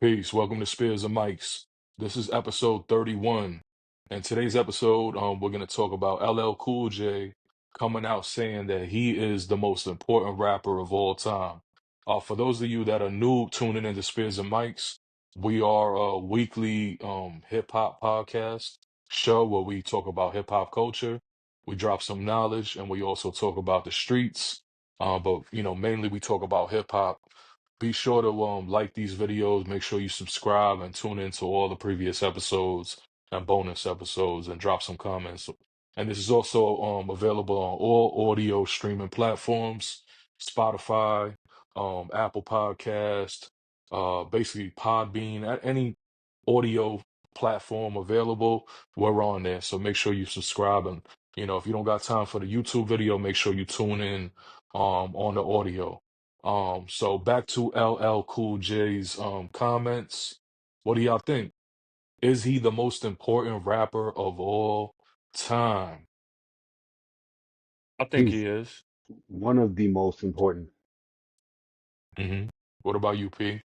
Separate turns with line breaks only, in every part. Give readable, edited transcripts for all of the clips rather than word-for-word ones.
Peace. Welcome to Spears and Mics. This is episode 31. And today's episode, we're going to talk about LL Cool J coming out saying that he is the most important rapper of all time. For those of you that are new tuning into Spears and Mics, we are a weekly hip hop podcast show where we talk about hip hop culture. We drop some knowledge and we also talk about the streets. But mainly we talk about hip hop. Be sure to like these videos, make sure you subscribe and tune into all the previous episodes and bonus episodes and drop some comments. And this is also available on all audio streaming platforms, Spotify, Apple Podcast, basically Podbean, at any audio platform available, we're on there. So make sure you subscribe and if you don't got time for the YouTube video, make sure you tune in on the audio. So back to LL Cool J's comments. What do y'all think? Is he the most important rapper of all time?
I think
He's
he is.
one of the most important.
hmm What about you, P?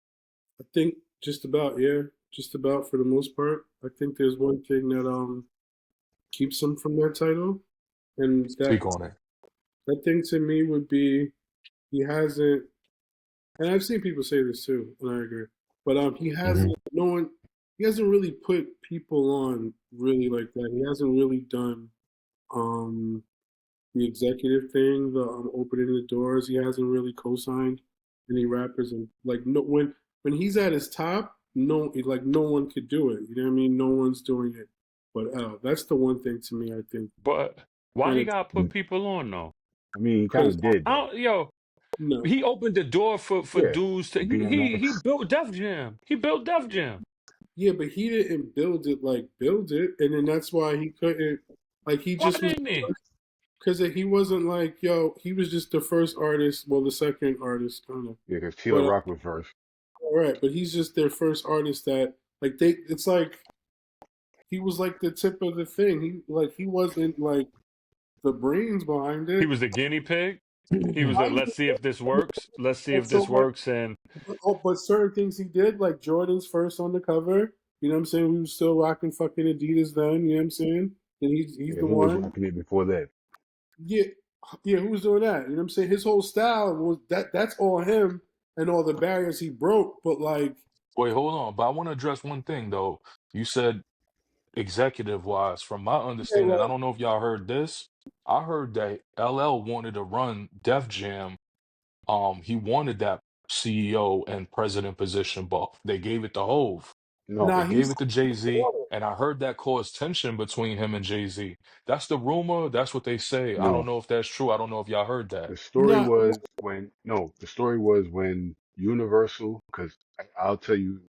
I think just about, yeah, just about for the most part. I think there's one thing that keeps him from that title, and
Speak on it.
that thing to me would be he hasn't. And I've seen people say this too, and I agree. But he
hmm
hasn't. No one. He hasn't really put people on really like that. He hasn't really done um the executive thing, the opening the doors. He hasn't really co-signed any rappers, and like no when he's at his top, no one could do it. You know what I mean? No one's doing it. But that's the one thing to me. I think
But why
kind
he
of
gotta put people on though?
I mean, he kind
because
of did
I
though.
don't, yo,
no,
he opened the door for
Yeah,
dudes to he
DMX.
built Def Jam. He built Def Jam.
yeah, but he didn't build it, and then that's why he couldn't. Like he
Why
just was
didn't he?
because he wasn't like yo. He was just the first artist. Well, the second artist kind of.
Yeah, because Tila
But
Rock was first.
all right, but he's just their first artist that like they. It's like he was like the tip of the thing. He wasn't like the brains behind
He
it.
was the guinea pig. He was a let's see if this works. Let's see
And
if
so,
this works. And
but certain things he did, like Jordan's first on the cover. You know what I'm saying? We were still rocking fucking Adidas then. You know what I'm saying? And he's
Yeah,
the
who was
one.
rocking it before that?
Yeah, yeah. Who was doing that? You know what I'm saying? His whole style was that. That's all him and all the barriers he broke. But like,
Wait, hold on. But I want to address one thing though. You said executive wise, from my
yeah,
understanding, I don't know if y'all heard this. I heard that LL wanted to run Def Jam. He wanted that CEO and president position, but they gave it to Hove.
No,
They
nah,
gave
he's
it to Jay-Z, and I heard that caused tension between him and Jay-Z. That's the rumor. That's what they say. I don't
no.
know if that's true. I don't know if y'all heard that.
The story
not.
was when no, the story was when Universal. Because I'll tell you,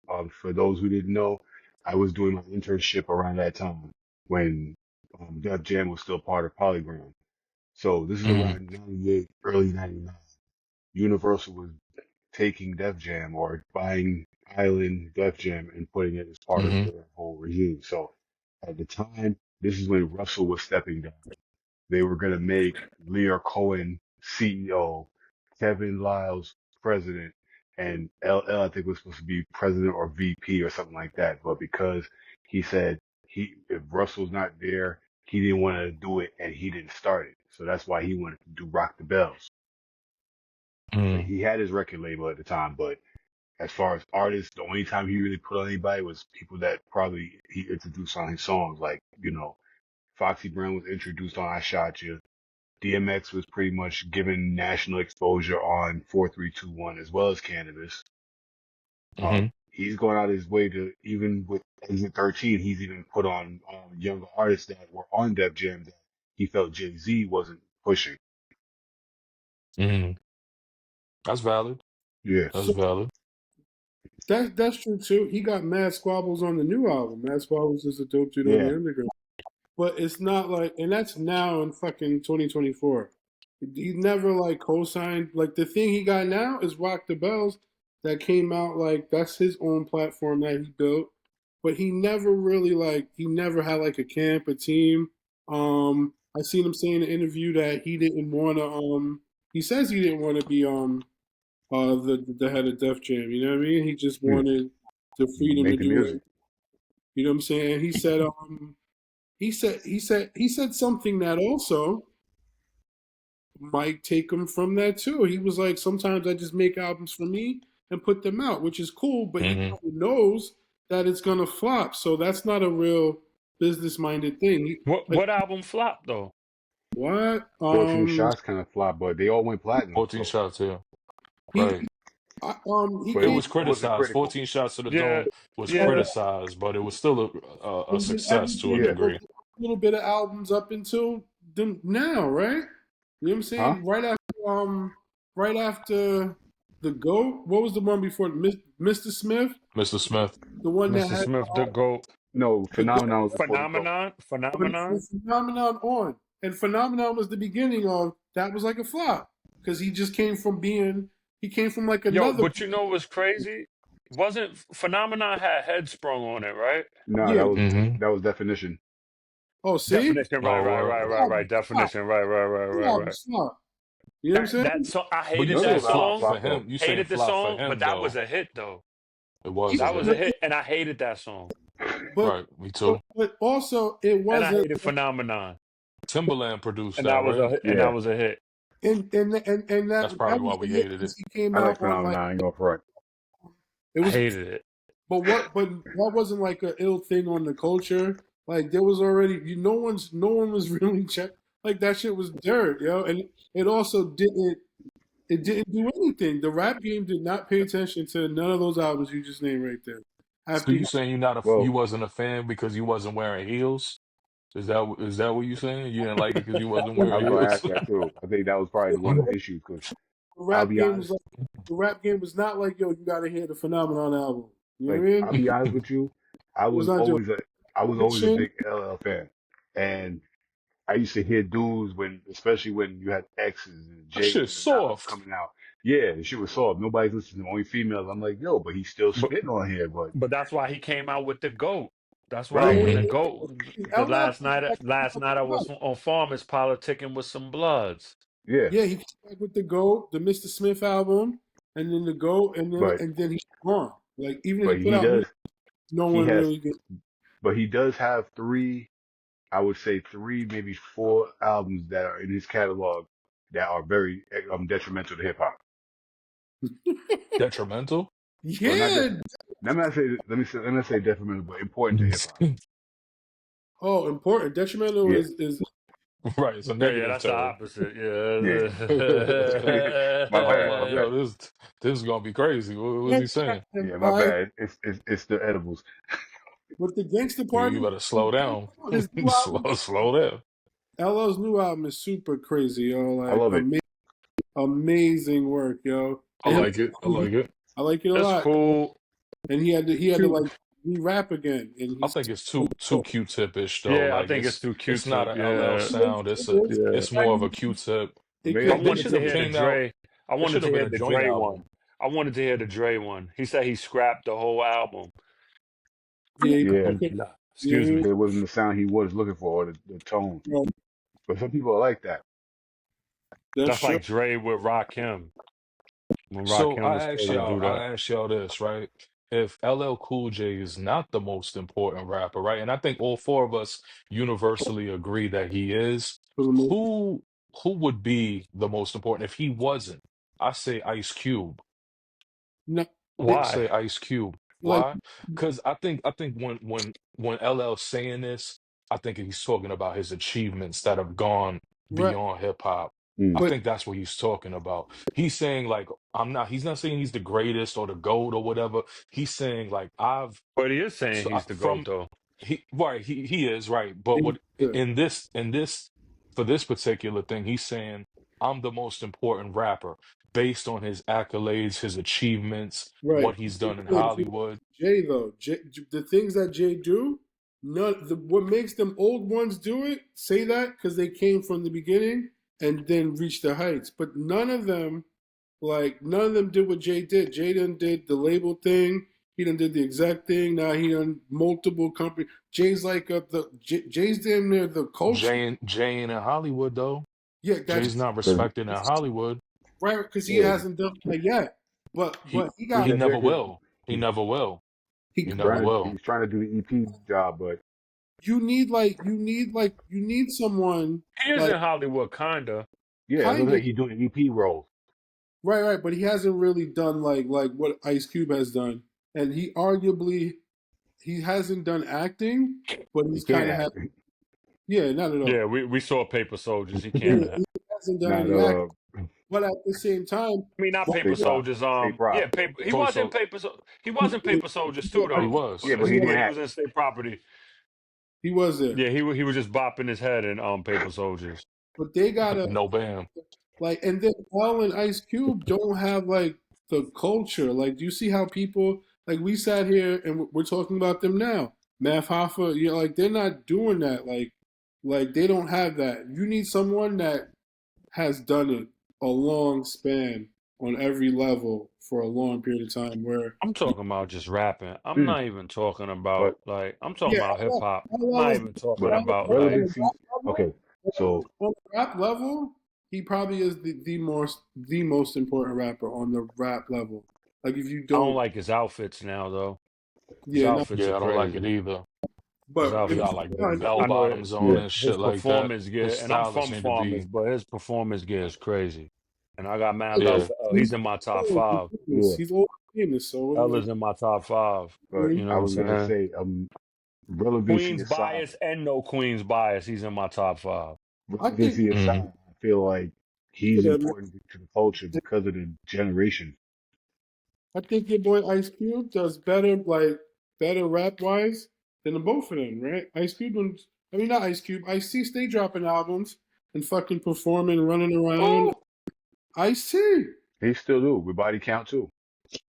for those who didn't know, I was doing my internship around that time when Def Jam was still part of Polygram. So this is
hmm
around 98, early 99. Universal was taking Def Jam or buying Island Def Jam and putting it as part of
hmm
their whole regime. So at the time, this is when Russell was stepping down. They were going to make Lear Cohen CEO, Kevin Liles president, and LL I think was supposed to be president or VP or something like that. But because he said if Russell's not there, he didn't want to do it and he didn't start it. So that's why he wanted to do Rock the Bells. So
hmm
he had his record label at the time, but as far as artists, the only time he really put on anybody was people that probably he introduced on his songs. Like, Foxy Brown was introduced on I Shot You. DMX was pretty much given national exposure on 4321 as well as Cannabis.
hmm
He's going out his way to, even with Exit 13, he's even put on younger artists that were on Def Jam that he felt Jay-Z wasn't pushing.
hmm That's valid.
Yeah.
That's
So
valid.
that's true too. He got Mad Squabbles on the new album. Mad Squabbles is a dope dude on the
Yeah.
underground. But it's not like, and that's now in fucking 2024. He never like co-signed. Like the thing he got now is Rock the Bells that came out like that's his own platform that he built. But he never really like he never had like a camp, a team. I seen him say in an interview that he didn't want to. He says he didn't want to be the head of Def Jam. You know what I mean? He just
Yeah.
wanted the freedom to
Make the
do it.
music.
You know what I'm saying? He said something that also might take him from that too. He was like, sometimes I just make albums for me and put them out, which is cool, but he
Hmm.
knows that it's gonna flop. So that's not a real business minded thing. Like
What album flopped though?
what?
14 shots kind of flopped, but they all went platinum.
14
So,
shots here.
He
Right.
he
but
It
came
was
it wasn't
criticized.
critical.
14 shots to the
Yeah,
dome was
yeah.
criticized, but it was still a
and did
success to a
everybody
Yeah.
degree.
a little bit of albums up until them now, right? You know what I'm
Huh?
saying? Right after the GOAT, what was the one before Mr. Smith?
Mr. Smith.
The one that
Mr.
had
Smith, the GOAT.
No,
the GOAT
Phenomenon was before the GOAT.
Phenomenon.
Phenomenon on. And Phenomenon was the beginning of that was like a flop. Because he just came from like
Yo,
another
but you know what's crazy? Wasn't Phenomenon had Headsprung on it, right?
No,
yeah.
Hmm.
that was Definition.
Oh, see?
Definition,
Oh,
right. Definition, right.
Flop. You know what I'm saying?
That song, I
but you
hated
None of
saying
that
those albums
flop
song.
for
flopped though.
him. You saying
Hated the
flop for
song, but
him
that was
though.
a hit though.
It was a
That was a
hit.
hit, and I hated that song.
But
Right. Me too.
but also it
And I
wasn't
hated Phenomenon,
Timberland produced
and
that,
that was
right?
Yeah,
a hit.
and
That's
that
probably why
was
we
the hit
hated it.
because he came
I like
out on like
Phenomenon. I ain't going front.
it
I
was
hated it.
but that wasn't like an ill thing on the culture. Like there was already no one was really check like that shit was dirt, yo. And it also didn't do anything. The rap game did not pay attention to none of those albums you just named right there.
So
After
you saying you
Well,
wasn't a fan because you wasn't wearing heels? Is that what you saying? You didn't like it because you wasn't
I
wearing
was gonna
heels?
ask that too. I think that was probably one of the issues. Because
the
I'll
rap
be
game was
honest,
like the rap game was not like yo, you gotta hear the Phenomenon album. You know what I mean?
I'll be honest with you. I
It was
was
not doing
always a I was always a
fiction.
big LL fan, and I used to hear dudes especially when you had X's and
That
J's
shit's
and Nas
soft.
coming out. Yeah, the shit was soft. Nobody's listening to only females. I'm like, yo, but he's still
But
spitting on here. But
but that's why he came out with the GOAT. That's why
right,
when
Yeah,
the
Hmm.
GOAT, the
LL
last night I was on Farmers politicking with some Bloods.
yeah,
yeah, he came back with the GOAT, the Mr. Smith album, and then the GOAT,
but
and then he's gone. Like even if he
but
put
he
out
does
music, no
he
one
has
really gets
but he does have three. I would say three, maybe four albums that are in his catalog that are very detrimental to hip hop.
Detrimental?
Well, not
Yeah.
that. Let me say detrimental, but important to hip hop.
Oh, important. Detrimental
Yeah,
is
Right, it's a
Yeah,
negative
that's the
term.
opposite.
yeah.
Yeah.
My
I was
bad, my
like,
bad.
yo, this is gonna be crazy. What was he
that's
saying?
Yeah, my
all right.
bad. It's the edibles.
With the Gangster
You
Party,
better slow down.
his new album,
Slow down.
LL's new album is super crazy, yo.
I
Like
love it.
amazing work, yo.
I
And
like it. I like it.
I like it a
It's
lot.
cool.
And he had to
Cute.
like re-rap again, and
I
he's
think it's too Q-tip-ish though.
Yeah, I
Like
think it's through
it's not
Q-Tip.
a LL
Yeah.
sound.
Yeah.
It's more of a Q-tip.
it
Maybe
I
could
I'm
They
wanted
should
to
have
hear the
came out.
Dre. I
It
wanted
should
to
have been
hear
a
the
joint
Dre
album.
one. I wanted to hear the Dre one. He said he scrapped the whole album.
yeah,
yeah,
okay,
Excuse
yeah,
me.
it wasn't the sound he was looking for, or the tone.
right.
But some people are like that.
That's
That's
true.
like Dre with Rakim. When
So
Rakim was told to do that.
I ask y'all this, right? If LL Cool J is not the most important rapper, right? And I think all four of us universally agree that he is,
For the most,
who who would be the most important if he wasn't? I say Ice Cube.
no,
I
Why?
say Ice Cube.
like
Why? Because I think when LL's saying this, I think he's talking about his achievements that have gone
right,
beyond hip hop. I
Mm.
but
think that's what he's talking about. He's saying like he's not saying he's the greatest or the GOAT or whatever. He's saying like
But he is saying he's the GOAT
from
though.
he is right. But what in this for this particular thing, he's saying I'm the most important rapper based on his accolades, his achievements,
right.
what he's done in Hollywood.
Jay though, the things that Jay do, what makes them old ones do it, say that because they came from the beginning and then reached the heights. But none of them did what Jay did. Jay done did the label thing. He done did the exact thing. Now he done multiple company. Jay's like Jay's damn near the culture.
Jay ain't in Hollywood though.
Yeah,
Jay's
that's
not respected in Hollywood.
right because he
Yeah,
hasn't done that yet. But
He
he
he
got
yeah,
never
because
will. He never will.
He
He's
You never
trying.
will.
He's trying to do the EP job, but
you need someone
He is
like
in Hollywood, kinda.
yeah, it looks
kind of
like he's doing EP roles.
right, but he hasn't really done like what Ice Cube has done, and he hasn't done acting, but
He
he's
can't
kind of had
act.
yeah, not at all.
Yeah, we saw Paper Soldiers. He
Yeah,
can't act.
he hasn't done
Not
any acting, but at the same time,
I mean, not Paper
State Prop.
Soldiers.
State
Yeah,
Prop.
paper. He
So
was in
so
Paper. He was in Paper Soldiers too,
he
though.
was.
Yeah, but
He
he
was.
didn't
He
act.
was in State Property.
he was there,
Yeah, he was just bopping his head in Paper Soldiers.
but they gotta
No bam.
like, and then L and Ice Cube don't have like the culture. Like, do you see how people like we sat here and we're talking about them now? Math Hoffa, you know, like they're not doing that. Like they don't have that. You need someone that has done it a long span on every level for a long period of time. Where
I'm talking about just rapping. I'm
Hmm.
not even talking about
But
like I'm talking
yeah,
about hip hop. I'm
LL
not
is
even talking
but
about
Brother
like.
on
Dixie. Okay, so
the rap level, he probably is the most important rapper on the rap level. Like if you
I don't
don't,
like his outfits now though. His
yeah, no,
outfits are
Yeah, I don't like it
crazy.
either.
His
but
He
if
outfits
got
are
like
you
the
find
crazy.
bell
I know
bottoms on
yeah,
and
his
shit like that.
performance
His
gear, and I'm
stylist
from
need to
Farmers,
be
but his performance gear is crazy. And I got mad love
yeah.
for L. He's in my top five.
yeah.
he's old famous, so
L is in my top five.
But
You know
I
what I'm
was gonna
saying?
say, Brother Dixie
Queen's
aside,
bias and no Queen's bias. He's in my top five.
I
Brother
think
Dixie
Hmm.
aside, I feel like he's
yeah,
important to the culture because of the generation.
I think your boy Ice Cube does better rap wise than the both of them, right? Ice Cube, I mean not Ice Cube, Ice T stay dropping albums and fucking performing, running around.
Oh,
Ice T,
He still do with Body Count too.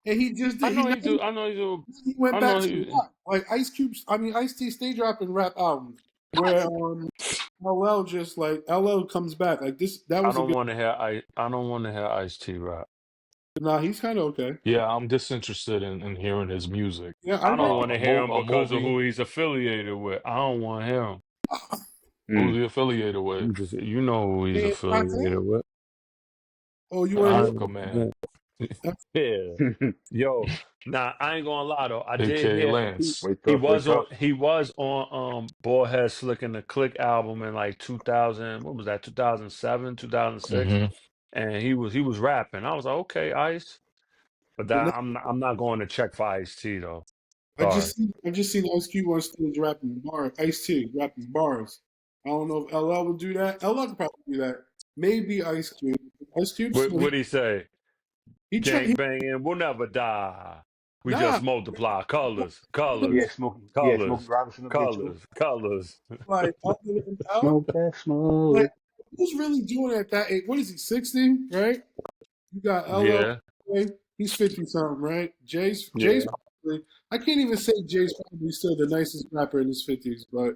and he just
I
did.
know he do. I know he do.
He went
I
back
know
to
he.
rap. Like Ice Cube. I mean Ice T stay dropping rap albums where LL just like LL comes back like this. That
I
was a
don't
good.
want to hear. I don't want to hear Ice T rap.
Nah, he's kind of okay.
Yeah, I'm disinterested in hearing his music.
Yeah, I
I don't
like
want to
A,
hear him
a
because of
movie.
who he's affiliated with. I don't want to hear him.
Mm.
Who's he affiliated with?
You know who he's
it.
affiliated with.
Oh, you
An
want
Africa
I,
man,
yeah. Yo, nah, I ain't gonna lie though. I did
aka
hear
Lance.
Way tough.
he was on Ballhead Slick and the Click album in like 2000, what was that? 2007, 2006.
Hmm.
And he was rapping. I was like, "Okay, Ice." But
to?
that I'm not going to check for Ice T though.
I
Sorry.
just seen Ice Cube on stage rapping bars. Ice T rapping bars. I don't know if LL would do that. LL could probably do that. Maybe Ice Cube. Ice Cube still
What'd he say?
he tried.
Gang banging, we'll never die. We
Nah,
just multiply colors,
Yeah,
colors,
Smokey
colors,
Robinson up there too.
colors, colors.
like other than L,
Smoke that
like
smoke.
who's really doing it at that age? What is he? 60, right? You got LL.
Yeah,
He's 50 something, right?
yeah.
Jay's probably. I can't even say Jay's probably still the nicest rapper in his 50s, but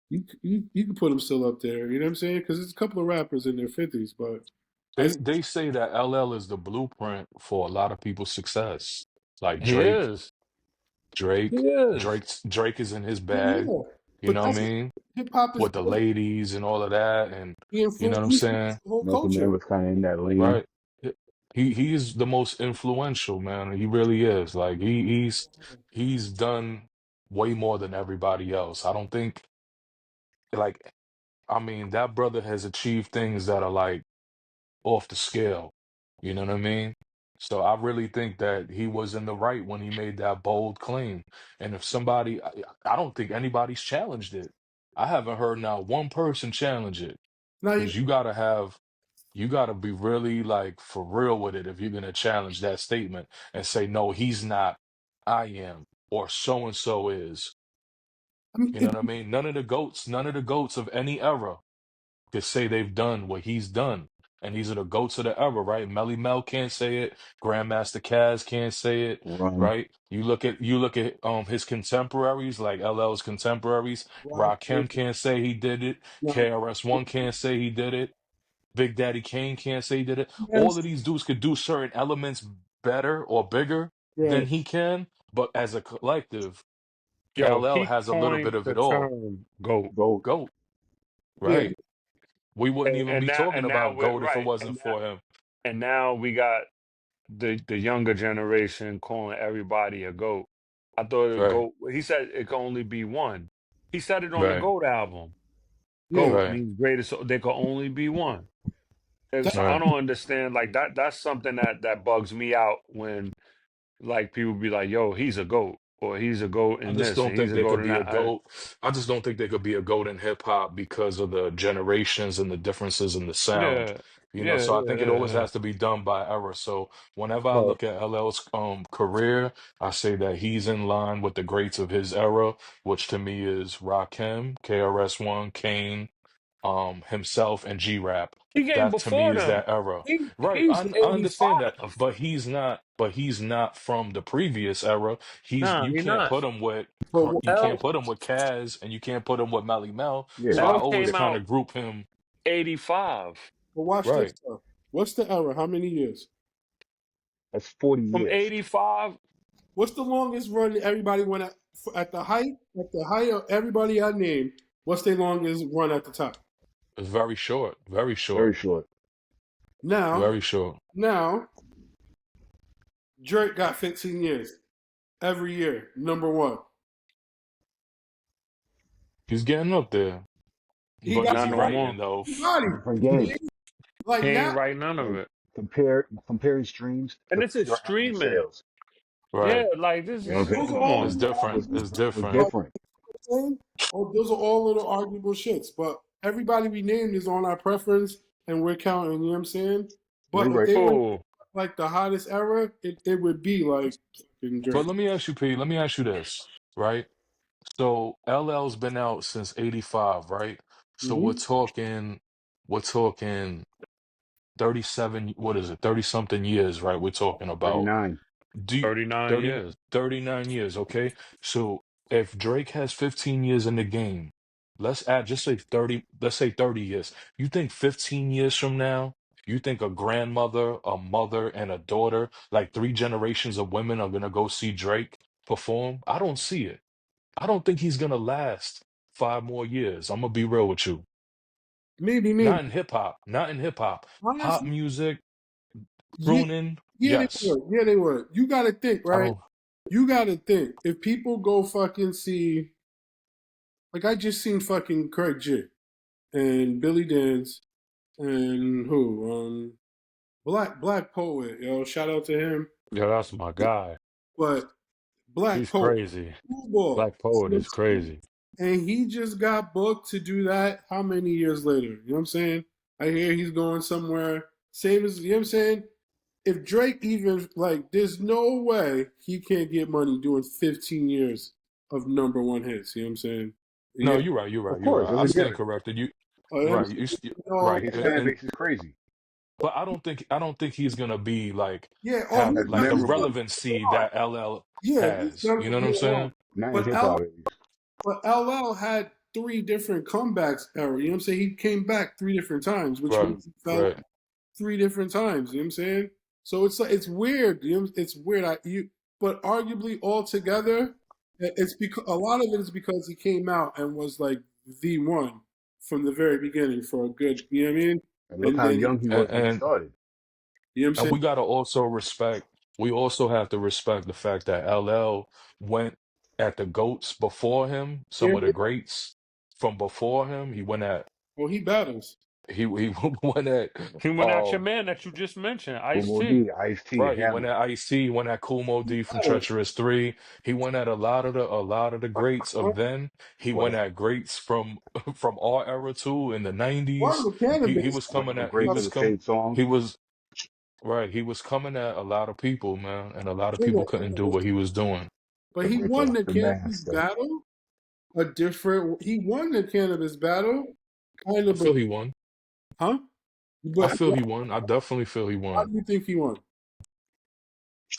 you can put him still up there. You know what I'm saying? Because there's a couple of rappers in their 50s, but I
They say that LL is the blueprint for a lot of people's success. Like
He
Drake,
is. He
Drake,
is.
Drake is in his bag.
yeah.
You
But
know what I
that's
mean?
hip hop is
With the ladies and all of that, and
he
you know what I'm saying,
influenced the whole
Method Man
culture.
was kind of in that lane.
right? He is the most influential man. He really is. Like he's done way more than everybody else. I don't think like I mean that brother has achieved things that are like off the scale. You know what I mean? So I really think that he was in the right when he made that bold claim. And if somebody, I don't think anybody's challenged it. I haven't heard now one person challenge it
Now
because you gotta be really like for real with it if you're gonna challenge that statement and say, no, he's not, I am, or so and so is.
I mean,
You know what I mean? None of the goats of any era to say they've done what he's done. And these are the goats of the era, right? Melly Mel can't say it. Grandmaster Caz can't say it,
Run.
right? You look at his contemporaries, like LL's contemporaries.
Rock,
Rakim can't say he did it.
no,
KRS-One can't say he did it. Big Daddy Kane can't say he did it. All
yes,
of these dudes could do certain elements better or bigger than
right.
he can, but as a collective,
Yo,
LL
he
has a little bit
coined
of
the
it all.
term GOAT.
Go.
Goat,
Yeah,
right? We wouldn't even be talking
And now
about
we're
GOAT if it
right.
wasn't for him.
And now we got the younger generation calling everybody a GOAT. I thought it
Right,
go. He said it can only be one. He said it on the
right,
Goat album.
Yeah,
Goat
right,
means greatest. So there can only be one. And
that,
so I
right.
don't understand like that. That's something that bugs me out when like people be like, "Yo, he's a goat," or "He's a goat
I
in
just
this,"
don't
and "He's
think
a
there
goat
could
in
be a
that."
GOAT. I just don't think there could be a GOAT in hip hop because of the generations and the differences in the sound.
Yeah,
You know,
yeah,
so I
yeah,
think it always
yeah.
has to be done by era. So whenever I
But
look at LL's career, I say that he's in line with the greats of his era, which to me is Rakim, KRS-One, Kane, himself, and G-Rap.
he came
That to me
before
is
them.
that era. Right,
He's
I understand that,
85.
but he's not from the previous era. He's
Nah,
you
he
can't
not.
put him with
but what,
you can't
L
put him with Kaz and you can't put him with Melly Mel.
Yeah,
So I
L
always
came
kind
out
of group him
85.
but watch this
right.
though. What's the error? How many years?
that's 40
From
years.
85,
What's the longest run everybody went at the height? At the height of everybody I named, what's their longest run at the top?
It's very short, very
Very
short,
short.
Now,
very short.
now Drake got 15 years every year, number one.
He's getting up there,
He
but
got
is
not
he
no
writing
more.
though?
everybody.
Different game.
Like
He ain't
now,
writing none of
Like
it.
comparing streams
And
to
this is
your album
streaming.
sales.
Yeah,
Right.
like this
You know what
is,
I'm
those are
saying?
come
all
It's
on.
little
different.
It's,
arguable
It's
it's
different.
different.
things. Oh, those are all little arguable shits. But everybody we named is on our preference, and we're counting. You know what I'm saying?
No,
But
you're
if
right.
they were
Oh,
like the hottest era, it would be like fucking
But
Drake.
let me ask you, P, let me ask you this, right? So LL's been out since 85, right? So
Hmm.
we're talking 37, what is it, 30 something years, right? We're talking about.
39.
Do you,
39
30,
years.
39 years, okay? So if Drake has 15 years in the game, let's add just say 30, let's say 30 years. You think 15 years from now, you think a grandmother, a mother, and a daughter, like three generations of women are gonna go see Drake perform? I don't see it. I don't think he's gonna last 5 more years. I'm gonna be real with you.
Maybe.
Not in hip hop, not in hip hop. Pop
Honestly,
music,
yeah,
crooning,
yeah, they
yes.
would. Yeah, they would. You got to think,
I
right?
don't.
You got to think. If people go fucking see, like I just seen fucking Craig J and Billy Dance and who, Black Poet, yo, shout out to him.
Yeah, that's my guy.
But Black
He's
Poet,
crazy.
football,
Black Poet is crazy.
and he just got booked to do that. How many years later? You know what I'm saying? I hear he's going somewhere. Same as you know what I'm saying. If Drake even like, there's no way he can't get money doing 15 years of number one hits. You know what I'm saying?
No,
Yeah.
you're right. You're
Of
right. You're
course,
right.
that's
I
a
stand
given.
corrected. You
You know what I'm
right.
saying?
Right.
His
And,
fan
and
base is crazy.
but I don't think he's gonna be like
Yeah. Oh,
have
As
he's
like
not.
the
He's
memorable.
not.
relevancy that LL
Yeah, he's
has.
done.
You know what I'm
Yeah.
saying?
Not in
But
hip hop, at least.
LL had three different comebacks era. You know what I'm saying? He came back three different times, which
Right.
means he felt
Right.
three different times. You know what I'm saying? So it's like it's weird. You know, it's weird. But arguably altogether, it's because a lot of it is because he came out and was like the one from the very beginning for a good. You know what I mean?
And look
And
how
then
young he
And,
was when he
and
started.
you know what I'm
and
saying?
we gotta also respect. We also have to respect the fact that LL went at the goats before him. Some
Yeah,
of the
yeah.
greats from before him. He went at.
Well, he battles.
He went at.
He went at your
Um.
man that you just mentioned, Ice
Kumo
T.
D, Ice T,
Right, he went
Hammer.
at Ice-T, he went at Kool Moe
He
Dee from
battles.
Treacherous 3. He went at a lot of the greats of then. He went
West.
at greats from from our era too in the
One
90s.
of the
He
cannabis.
was coming
From
at he
Greats of
was
the
come
Same Song.
he was right, he was coming at a lot of people, man, and a lot of people couldn't do what he was doing.
But he
Liberator
won
of
the
the
cannabis
Master.
battle. He won the cannabis battle, kind
I
of,
feel he won.
huh?
I
But
feel he won. I definitely feel he
how
won.
do you think he won?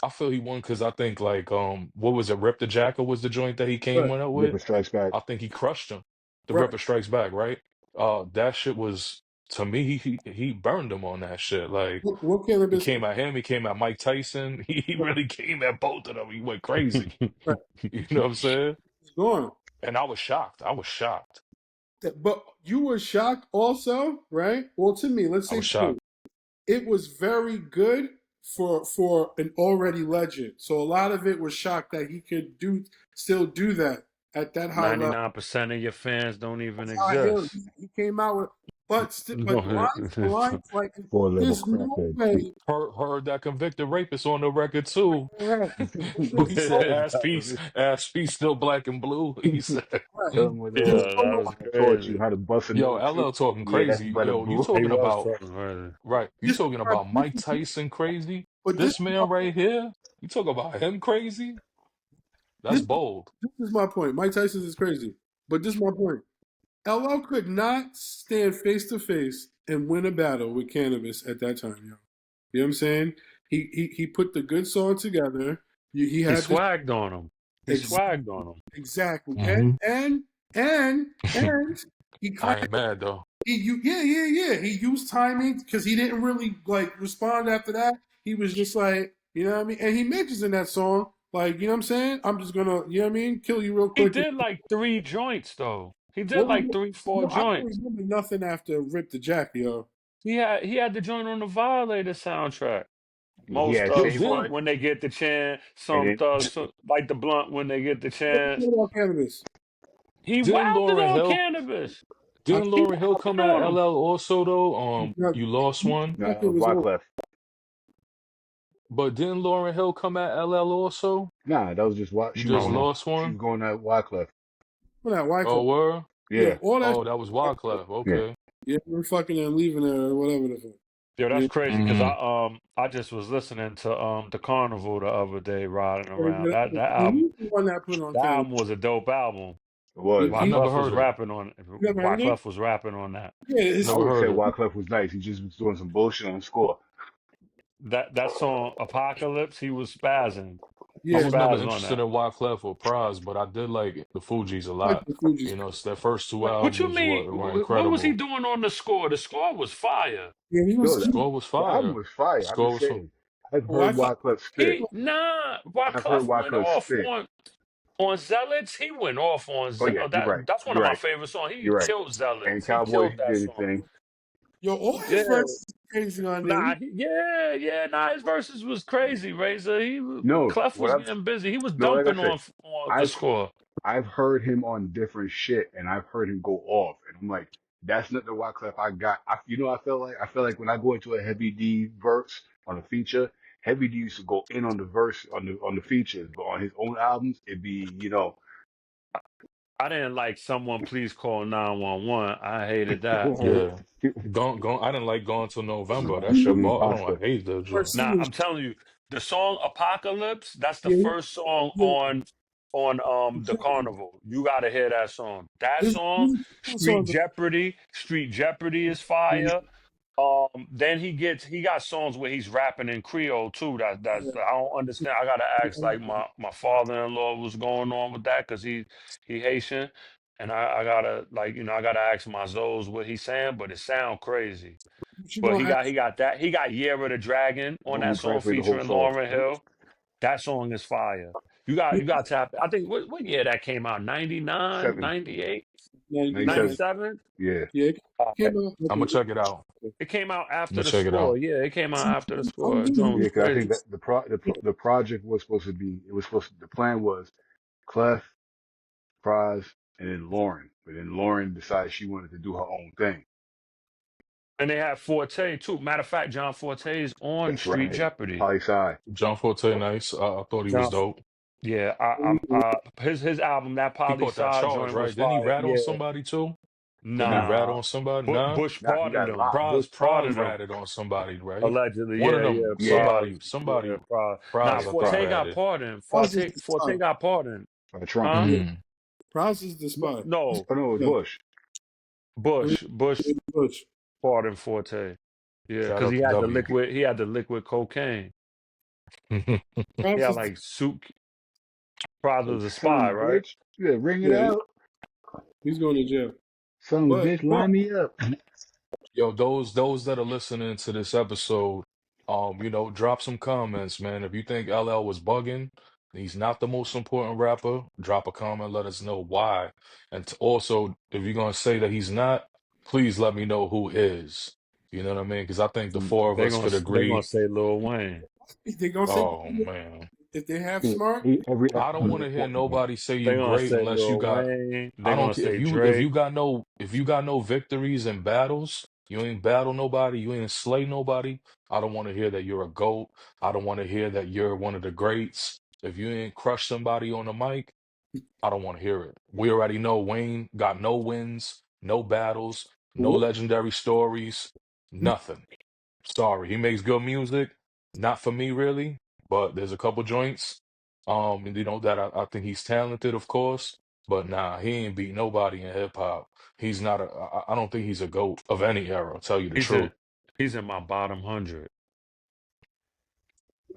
I feel he won because I think like what was it? Rip the Jacker was the joint that he came
Right,
up with.
Ripper Strikes Back.
I think he crushed him. The
right.
Ripper Strikes Back, right? That shit was to me. He burned him on that shit. Like
What
he
cannabis?
came at him. He came at Mike Tyson. He
Right,
really came at both of them. He went crazy.
right.
You know what I'm saying?
It's gone.
And I was shocked. I was shocked.
But you were shocked also, right? Well, to me, let's
I
say
was
to me,
shocked.
it was very good, for an already legend. So a lot of it was shocked that he could still do that at that high level.
99% of your fans don't even
That's how I hear him.
exist.
He came out with, but still, but
No.
the lines like
Four level
there's no
crackhead.
way.
Heard that convicted rapist on the record too.
Right.
He
There's
said,
no
ass piece still black and blue." He said,
Tell
way.
him what
Yeah,
There's
that
no
was
I taught you
crazy.
how to bust a
"Yo,
nut too.
LL talking
Yeah, that's
crazy.
by the
Yo, you
blue.
He
talking
was
about
talking crazy.
right? You
this,
talking about Mike Tyson crazy?
but
This man right here, you talk about him crazy? That's
this
bold."
this is my point. Mike Tyson is crazy, but this is my point. LL could not stand face to face and win a battle with Cannabis at that time, yo. You know what I'm saying? He put the good song together. He
He
had the
swagged on him. He swagged on him.
exactly,
Mhm.
and he kind
I ain't mad though.
yeah. He used timing because he didn't really like respond after that. He was just like, you know what I mean? And he mentions in that song, like, you know what I'm saying? I'm just gonna, you know what I mean? Kill you real
He
quick.
did like 3 joints though. He did
What was
like
it?
3, 4
Yo, I don't
joints.
remember nothing after Rip the Jack, yo.
He had the joint on the Violator soundtrack.
He
Most
had
Yo,
thugs
Save
front
One,
didn't
when they get the chance.
and
Some
then
thugs like the blunt when they get the chance.
What about Cannabis?
He
didn't
wilded
Lauren
on
Hill
cannabis.
I
didn't
He
Lauren Hill come
wilded
at
on him.
LL also though?
thought
You lost one,
no,
it
it was
was over.
Wyclef.
but didn't Lauren Hill come at LL also?
Nah, that was just why
You
she was
I
just
don't
going.
know.
lost
She was
one.
going at Wyclef.
What that White
Oh,
Club?
were?
Yeah,
Yeah,
all that.
Oh, that was Wyclef.
yeah.
Okay.
Yeah, we're fucking and leaving her or whatever the fuck.
Yo, that's
Yeah,
crazy because
Hmm.
I just was listening to the Carnival the other day riding around.
and
That album
he's the one that put on
that
Cannabis.
album was a dope album.
It was.
I never
Wyclef was
heard it.
rapping on it.
You never heard of it?
Wyclef was rapping on that.
Yeah,
I
it's
Never
would say
heard it.
Wyclef was nice. He just was doing some bullshit on the score.
That song Apocalypse, he was spazzing. He
I
yeah.
was never
spazzed on
interested
that.
in Wyclef or Pras, but I did like the Fugees a
Like
lot.
the Fugees.
You know, their first two
What you
albums
mean?
were
What was he
incredible.
doing on the score? The score was fire.
Yeah, he
Yo,
was.
that,
Score was
the album
fire.
was fire. I'm
Score
just
was fire.
saying. I've
Oh, I
heard
thought.
Wyclef spit. I've heard
Wyclef went
Wyclef
off
spit.
on Zealots. He went off on
Oh yeah, you're right.
that's one of
You're
my
right.
favorite songs. He
You're right.
killed
And
Zealots. He
Cowboy
killed that
did his
song.
thing.
Yo, all his
Yeah.
verses is crazy on there.
His verses was crazy, Razor.
No,
Clef
what
was
I've
getting busy. He was
no, like I
dumping
said,
on the
I've
score.
I've heard him on different shit, and I've heard him go off, and I'm like, that's not the Wyclef I got. I feel like when I go into a Heavy D verse on a feature, Heavy D used to go in on the verse on the features, but on his own albums, it'd be
I didn't like Someone Please Call 911. I hated that.
Yeah. I didn't like Gone Till November. That
I
shit
mean
I
pasta.
hate that joint.
First, he
Nah,
was.
I'm telling you, the song Apocalypse, that's the
Yeah,
first song
yeah.
on the Carnival. You gotta hear that song. That song,
His songs.
Street Jeopardy is fire. Then he got songs where he's rapping in Creole too. That's I don't understand. I gotta ask like my father-in-law what's going on with that because he Haitian, and I gotta like I gotta ask my Zoes what he's saying, but it sound crazy.
She
But
gonna ask.
he got that. He got Year of the Dragon on
Google
that song
Translate the whole
featuring
song.
Lauryn Hill. That song is fire. You got to tap. I think what year that came out? 99,
7,
98,
97.
97?
Yeah.
Yeah, it came out.
I'm gonna check it out.
It came out
I'm
after
gonna
the
check it
score.
out.
Yeah, it came out after the
I'm
score. That
really
joint
Yeah,
was
because I think
crazy.
that the project was supposed to be, the plan was Clef, Prize, and then Lauren. But then Lauren decided she wanted to do her own thing.
And they had Forte too. Matter of fact, John Forte is on
That's
Street
right.
Jeopardy.
Poli Sci.
John Forte, nice. I thought he was
John,
dope.
yeah, his album that
He
Poli
caught that
Sci
charge,
joint was
right? Didn't he
fire.
rat on
Yeah,
somebody too? Didn't he
Nah,
rat
nah.
on somebody? Nah.
Bush
nah, he
pardoned
got
him.
locked.
Bush
Praz
pardoned him.
ratted on somebody, right?
Allegedly,
One of
yeah,
them,
Yeah.
somebody,
Praz. Nah,
Praz, I think
Forte got
ratted.
pardoned.
Prize is the
Forte
spy.
got pardoned.
By Trump.
Huh?
Mm.
Prize is the spy.
No,
Oh, no, it was
Yeah.
Bush.
Bush
Bush.
pardoned Forte. Yeah,
Shout
because
out to W.
he had the liquid cocaine.
Prize
He had
is
like soup. Praz was a
Son
spy,
of a
right?
bitch. Yeah, ring it
Yeah.
out.
he's going to jail.
Son of a
But
bitch, line me up.
Yo, those that are listening to this episode, drop some comments, man. If you think LL was bugging, he's not the most important rapper, drop a comment, let us know why. And also, if you're gonna say that he's not, please let me know who is. You know what I mean? Because I think the four of
They
us
gonna
could
they gonna
agree.
say Lil Wayne.
If they gonna say
Oh man.
if they have
Yeah,
smart,
every
I don't
episode
want
is
to hear
important, bro.
nobody say
They
you
gonna
great
say
unless you
Lil
got
Wayne.
I
They
don't
gonna
care
say
if
Drake.
you got no victories in battles, you ain't battle nobody, you ain't slay nobody. I don't want to hear that you're a GOAT. I don't want to hear that you're one of the greats. If you ain't crush somebody on the mic, I don't want to hear it. We already know Wayne got no wins, no battles, no
what?
legendary stories, nothing. Sorry, he makes good music. Not for me, really, but there's a couple joints, that I think he's talented, of course. But nah, he ain't beat nobody in hip hop. He's not I don't think he's a GOAT of any era, tell you the
He's in
truth.
he's in my bottom 100.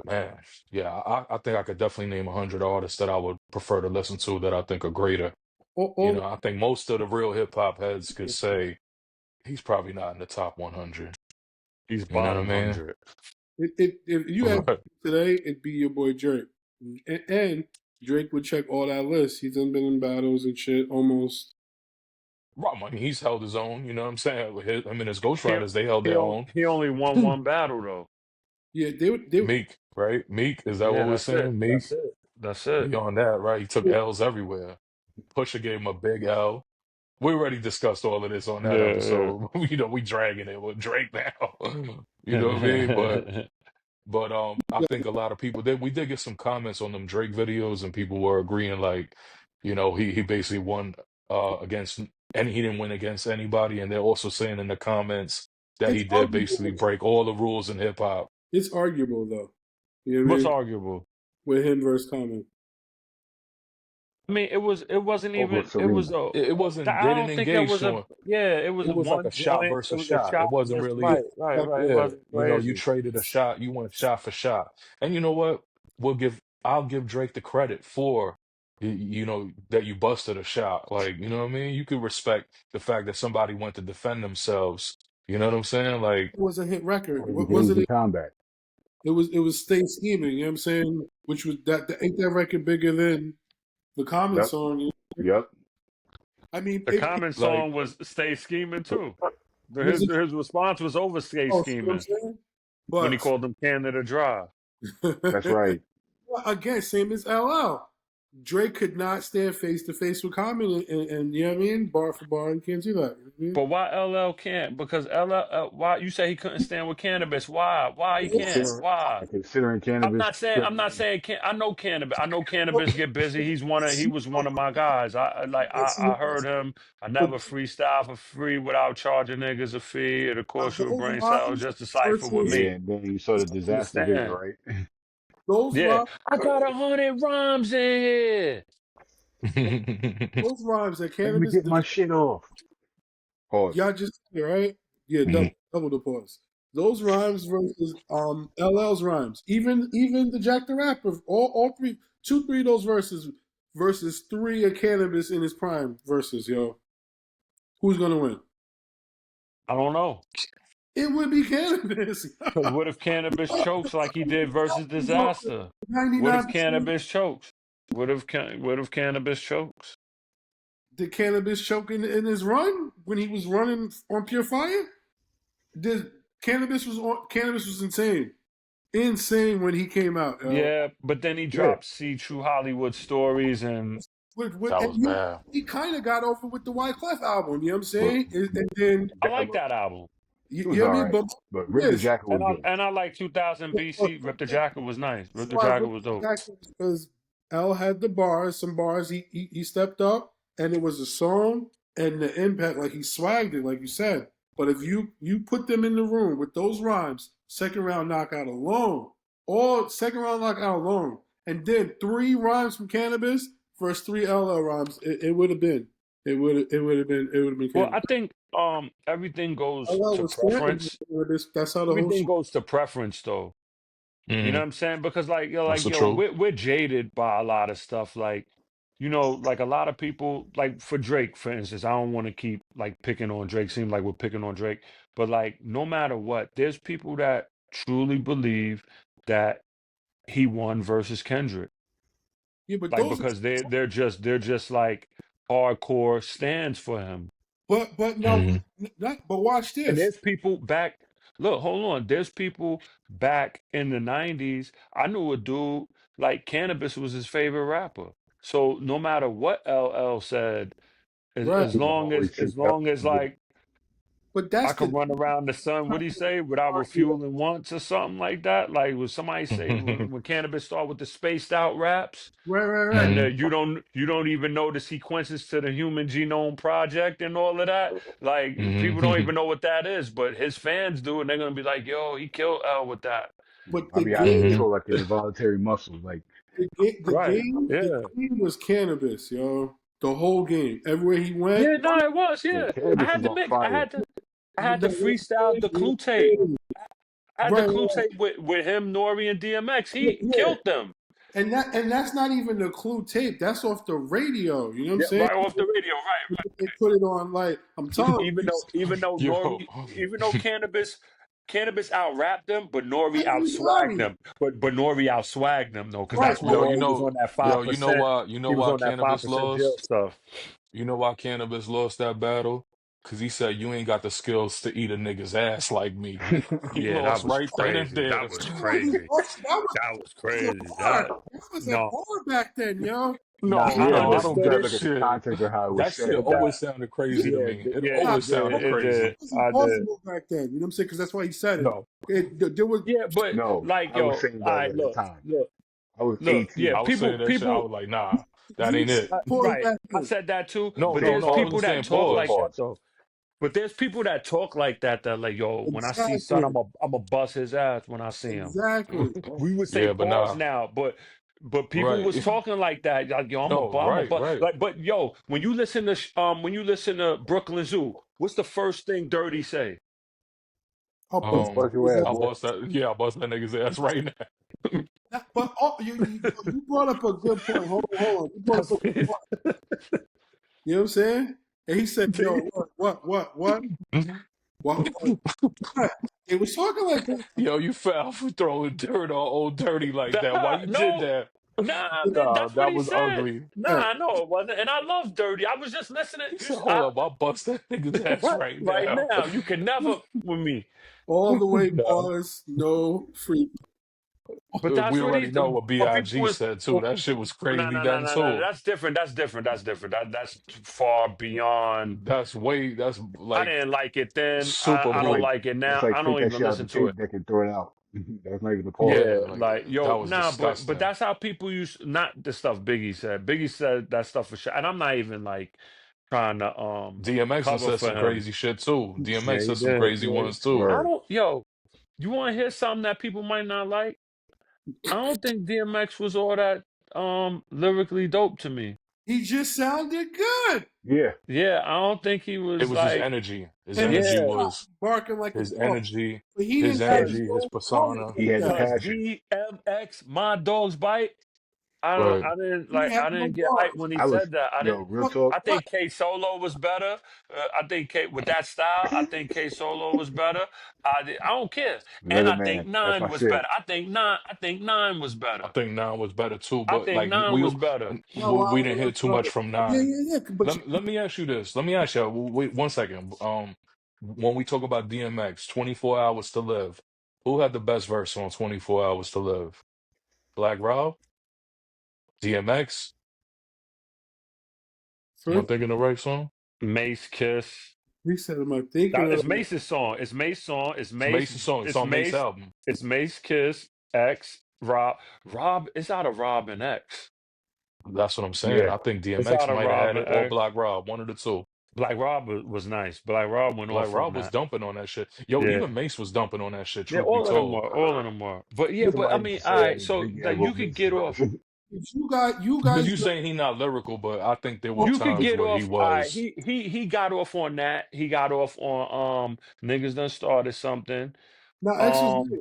Man, yeah, I think I could definitely name 100 artists that I would prefer to listen to that I think are greater.
All
I think most of the real hip hop heads could say he's probably not in the top 100.
He's
You know what I
bottom
mean?
100.
if you had
Right.
today, it'd be your boy Drake, and Drake would check all that list. He's done been in battles and shit almost.
Right, I mean, he's held his own, you know what I'm saying? Him and his Ghost
He
Riders, they held
he
their
only,
own.
he only won one battle though.
Yeah, they
Meek, right? Meek, is that
Yeah,
what we're
that's it.
saying? Meek,
That's it. That's it.
he on that, right? He took L's everywhere. Pusha gave him a big L. We already discussed all of this on that
Yeah.
episode. We dragging it with Drake now. You know what I mean? But I think a lot of people we did get some comments on them Drake videos, and people were agreeing like, he basically won against, and he didn't win against anybody, and they're also saying in the comments that
it's
he did basically
arguable.
break all the rules in hip hop.
It's arguable though. You know what I
What's
mean?
arguable?
With him versus Common.
I mean, it wasn't
Over
even it was
Serena.
a
It wasn't,
I
they didn't
don't think that
engage
was a
to him.
yeah, it was
It was like
one
a shot
joint. It
versus
was a
shot. It
shot
wasn't
versus
really,
right, right, right. It
yeah,
wasn't
you
crazy.
traded a shot, you went shot for shot. And you know what? I'll give Drake the credit for, that you busted a shot. Like, you know what I mean? You could respect the fact that somebody went to defend themselves. You know what I'm saying? Like,
It was a hit record.
Or
What was
engage in
it?
combat.
It was Stay Scheming. You know what I'm saying? Which was ain't that record bigger than the Common
Yep.
song?
Yep.
I mean,
The common
like,
song was "Stay Scheming" too.
was it?
His response was over "Stay
Oh, see what I'm
Scheming"
saying?
when he
But
called him Canada Dry.
That's right.
well, again, same as LL. Drake could not stand face to face with Common, and you know what I mean, bar for bar, you can't do that. You know
But why LL can't? Because LL, why you say he couldn't stand with cannabis? Why? Why he can't?
Considering
Why?
considering cannabis
I'm not saying can I know cannabis. I know cannabis get busy. He was one of my guys. I heard him. I
But,
never freestyle for free without charging niggas a fee. It of course you a
those
brain cells
rhymes
just a cipher with
versus
yeah,
me.
and then you saw the disaster video,
Understand?
right?
those
Yeah.
rhymes,
I got 100 rhymes in here.
those rhymes that
Let me
Cannabis
get my shit off. Pause.
y'all just right? Yeah,
Mhm.
double the pause. Those rhymes versus LL's rhymes. Even the Jack the Rapper, all three, two, three of those versus three of Cannabis in his prime versus yo. Who's gonna win?
I don't know.
It would be Cannabis.
Because what if cannabis chokes like he did versus disaster? What if
99%
cannabis chokes? What if cannabis chokes?
did Cannabis choke in his run when he was running on Pure Fire? Did Cannabis was insane. Insane when he came out, yo.
Yeah, but then he
Yeah.
dropped "See True Hollywood Stories" and
That
And
was bad.
he kind of got over with the Wyclef album, you know what I'm
But
saying? And then,
I like that album.
it
you
was
know
all
what I mean?
right.
But
But Rip the
yes,
Jacket was good.
And I like 2000 BC. Rip the Jacket was nice. Rip the
why
Jacket was dope.
because L had the bars, some bars. He stepped up, and it was a song and the impact. Like he swagged it, like you said. But if you put them in the room with those rhymes, second round knockout alone, or second round knockout alone, and then three rhymes from Cannabis versus three LL rhymes, it would have been. It would have been
Well, I
Cannabis.
think everything goes
LL
to
was standing
preference.
with this. That's how the whole
Everything
shit.
goes to preference, though. You know what
Mhm.
I'm saying? Because
That's the truth.
we're jaded by a lot of stuff. Like, like a lot of people, like for Drake, for instance, I don't want to keep like picking on Drake. Seems like we're picking on Drake, but like no matter what, there's people that truly believe that he won versus Kendrick.
Yeah, but
Like
those.
because they're just like hardcore stands for him.
But no,
Mhm.
not. But watch
And
this.
there's people back look, hold on. There's people back in the 90s. I knew a dude like Cannabis was his favorite rapper. So no matter what LL said, as,
Right.
as
He would
long as
always
as
take up.
long as
Yeah.
like
But
I
that's
could
the
run around the sun, what do you say, without refueling once or something like that? Like was somebody say when Cannabis started with the spaced out raps?
right.
And
Hmm.
you don't even know the sequences to the Human Genome Project and all of that. Like people don't
Hmm.
even know what that is, but his fans do, and they're gonna be like, "Yo, he killed L with that."
But
I
the
be out of
game,
Hmm.
control like the involuntary muscles. Like,
Right?
the
Yeah.
game was Cannabis, yo. The whole game, everywhere he went.
Yeah. No, it was.
yeah,
Yeah. I
cannabis
had
was
to
on
mix. I
fire.
had to. I
With
had to
that
freestyle the
one
clue tape.
thing.
I had the
Right,
clue
right.
tape with him, Nori, and DMX.
Yeah,
He
yeah.
killed them.
And that's not even the clue tape. That's off the radio. You know what I'm
Yeah,
saying?
right off the radio. Right.
They put it on like I'm telling
Even
you,
though even though
Yo,
Nori, even though Cannabis out rapped them, but Nori out
I'm
swagged
sorry.
them. But Nori out swagged them though, because
Right,
that's when
yo,
right.
you
Nori was
know,
on that
yo,
5%.
you know
He was
why
on that five
Cannabis
percent jail
lost?
stuff.
You know why Cannabis lost that battle? Because he said, you ain't got the skills to eat a nigga's ass like me. He
Yeah, that
lost
was
right then and
crazy.
there.
That was
No, he
crazy.
was,
That was
that was a
crazy.
bar.
That
That was a
no,
bar back then, yo.
nah,
No,
I
Yeah,
no, I
but
don't
understood
you
get
gotta
it,
look at the
shit.
context of how it was
That shit
said,
but
though.
always
that
sounded
Yeah,
crazy to
yeah,
me. It
yeah,
nah,
always
it
that
did,
sounded
it
crazy.
did.
was
I did.
impossible back then. You know what I'm saying? Because that's why he said it.
No,
There was
yeah, but
No,
like
I was
yo,
saying
all
that
right,
at the
look,
time.
look,
I was
look, yeah,
I
18.
was saying that shit. I
people.
was like, nah, that
you
ain't
said
it.
pause
Right.
back
I
then.
said that too.
No,
But
No,
no,
there's
no, I
pause.
people
wasn't
that
saying
talk
No
like
pause.
that
pause.
though. But there's people that talk like that like, yo, when I see son,
Exactly.
I'm a bust his ass when I see him.
Exactly.
We would say
Yeah, but
pause
nah,
now, but people was
right.
talking like that. Like, yo,
No,
I'm a
right,
bust.
right.
Like, but yo, when you listen to Brooklyn Zoo, what's the first thing Dirty say?
I'll bust
Bust
his
your ass,
I
ass.
boy.
bust that. Yeah, I bust that nigga's ass right now.
But you brought up a good point. Hold on. You brought up
That's
a good point. You know what I'm saying? And he said, yo, what? They was talking like that.
Yo, you foul for throwing dirt on old dirty like that. Why you did
No,
that?
nah,
Nah,
that's what
that
he
was
said.
ugly.
Yeah.
Nah, no, it wasn't. And I love Dirty. I was just listening.
He said, "Hold up, I'll bust that nigga's ass right
Right
now."
now, you can never with me.
All the way
No,
bars, no free.
But that's
we
what
already
he.
know what
But people
Big
was.
said too. That shit was
No,
crazy
no, no,
then
no, no.
too.
That's different. That's different. That's different. That's far beyond.
That's
I
like
didn't like it then.
super
I
That's
don't
like
blue.
like it
that's
now.
like
I
take
don't
that
even
shit out the
listen to
tape
it.
deck and throw it out. That's not even a pause.
Yeah,
Yeah, like
like
that
yo,
was
nah, but
disgusting.
that's how people use not the stuff Biggie said. Biggie said that stuff for sure, and I'm not even like trying to
DMX done
cover
said
for
some
him.
crazy shit too.
Yeah,
DMX
he
said some
did.
crazy
Yeah,
ones too.
I
Word.
don't. Yo, you want to hear something that people might not like? I don't think DMX was all that lyrically dope to me.
He just sounded good.
Yeah.
Yeah, I don't think he
It
was
was his
like
energy. His
And his
energy
yeah,
style,
was
barking like a
his
dog.
energy,
But he didn't have
cause
his
no color
persona.
He
like
had the
that.
cause
passion.
DMX, my dog's bite.
Right.
He didn't have
I
no
didn't get hyped
bars.
when he
I was
said that.
real
What?
talk.
I
What?
think K Solo was better. I think K with that style. I think K Solo was better. I don't care. And
Another
I think
man. That's
Nine
my
was
shit.
better. I think Nine was
I
better.
think Nine was better too,
I
but
think
like
Nine was better.
No,
we didn't hear too much from
yeah,
Nine.
yeah, yeah. But
Let me ask you this. Let me ask you. Wait 1 second. When we talk about DMX, 24 Hours to Live, who had the best verse on 24 Hours to Live? Black Rob, DMX. Am I
first
thinking the right song?
Mace Kiss.
he said, "Am I thinking
That
of
it's
it?"
Mace's song. It's Mace song. It's
It's
Mace.
Mason's song. It's
It's
on Mace
Mace.
album.
It's Mace Kiss X Rob. Rob. It's out of Rob and X.
That's what I'm saying.
Yeah.
I think
It's
DMX
out of
might have
Rob
had
and
it or
X.
Black Rob, one of the two.
Black Rob was nice. Black Rob went
Black
off on
Rob was
that.
dumping on that shit. Yo,
Yeah.
even Mace was dumping on that shit,
Yeah,
truth be
all of them
told.
were. All of them were. But yeah,
But
but I
Somebody
mean,
just
all
say
right.
that
So
Biggie
that
had
you
wrote
could
Mace's
get off.
verse.
you
Because
guys
you
know,
saying he not lyrical, but I think there were
You could
times
get
where he
off. All right.
was.
He got off on that. He got off on niggas done started something.
now X was
Um.
nice,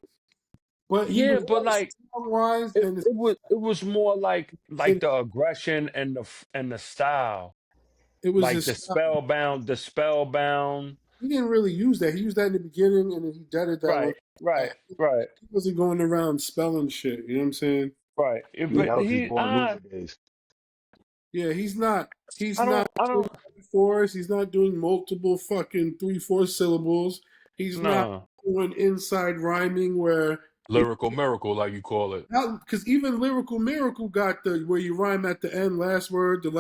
but he
Yeah,
was
but
always
like
song wise
it,
and
it was more like
it,
the aggression and the style,
it was
like
his
the
style.
spellbound, the spellbound.
He didn't really use that. He used that in the beginning, and then he deaded that one.
Right. Right.
He
Right.
wasn't going around spelling shit. You know what I'm saying?
Right.
Yeah,
But
that was his
he.
born loser days.
Yeah, he's not. He's
I
not
don't. I
doing
don't.
3/4s. He's not doing multiple fucking 3/4 syllables. He's not
Nah.
doing inside rhyming where
Lyrical miracle, like you call it.
because even lyrical miracle got the where you rhyme at the end, the last word of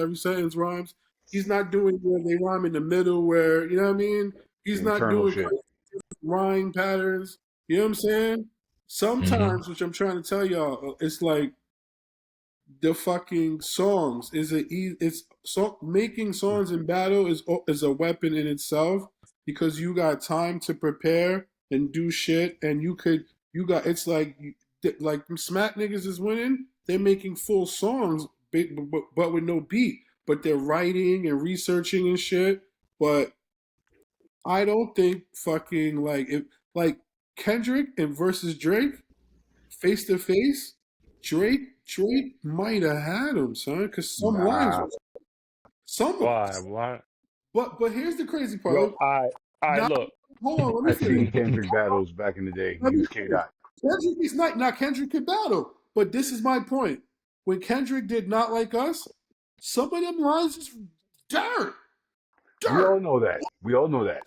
every sentence rhymes. He's not doing where they rhyme in the middle, where you know what I mean. He's not
Internal
doing
shit.
rhyme patterns. You know what I'm saying?
Hmm.
Sometimes, which I'm trying to tell y'all, it's like the fucking songs is it's so making songs in battle is a weapon in itself because you got time to prepare and do shit and you got it's like smack niggas is winning, they're making full songs but with no beat, but they're writing and researching and shit. But I don't think fucking like if like Kendrick and versus Drake face to face, Drake might have had him, son, because some lines,
Nah.
some,
Why?
but here's the crazy part.
Yo, I
Now,
look.
hold on, let me
I've
finish.
seen Kendrick battles back in the day.
Let
He
me
was K
finish.
Dot.
Kendrick is not now. Kendrick can battle, but this is my point. When Kendrick did not like us, some of them lines is dirt,
We all
dirt,
know that. We all know that.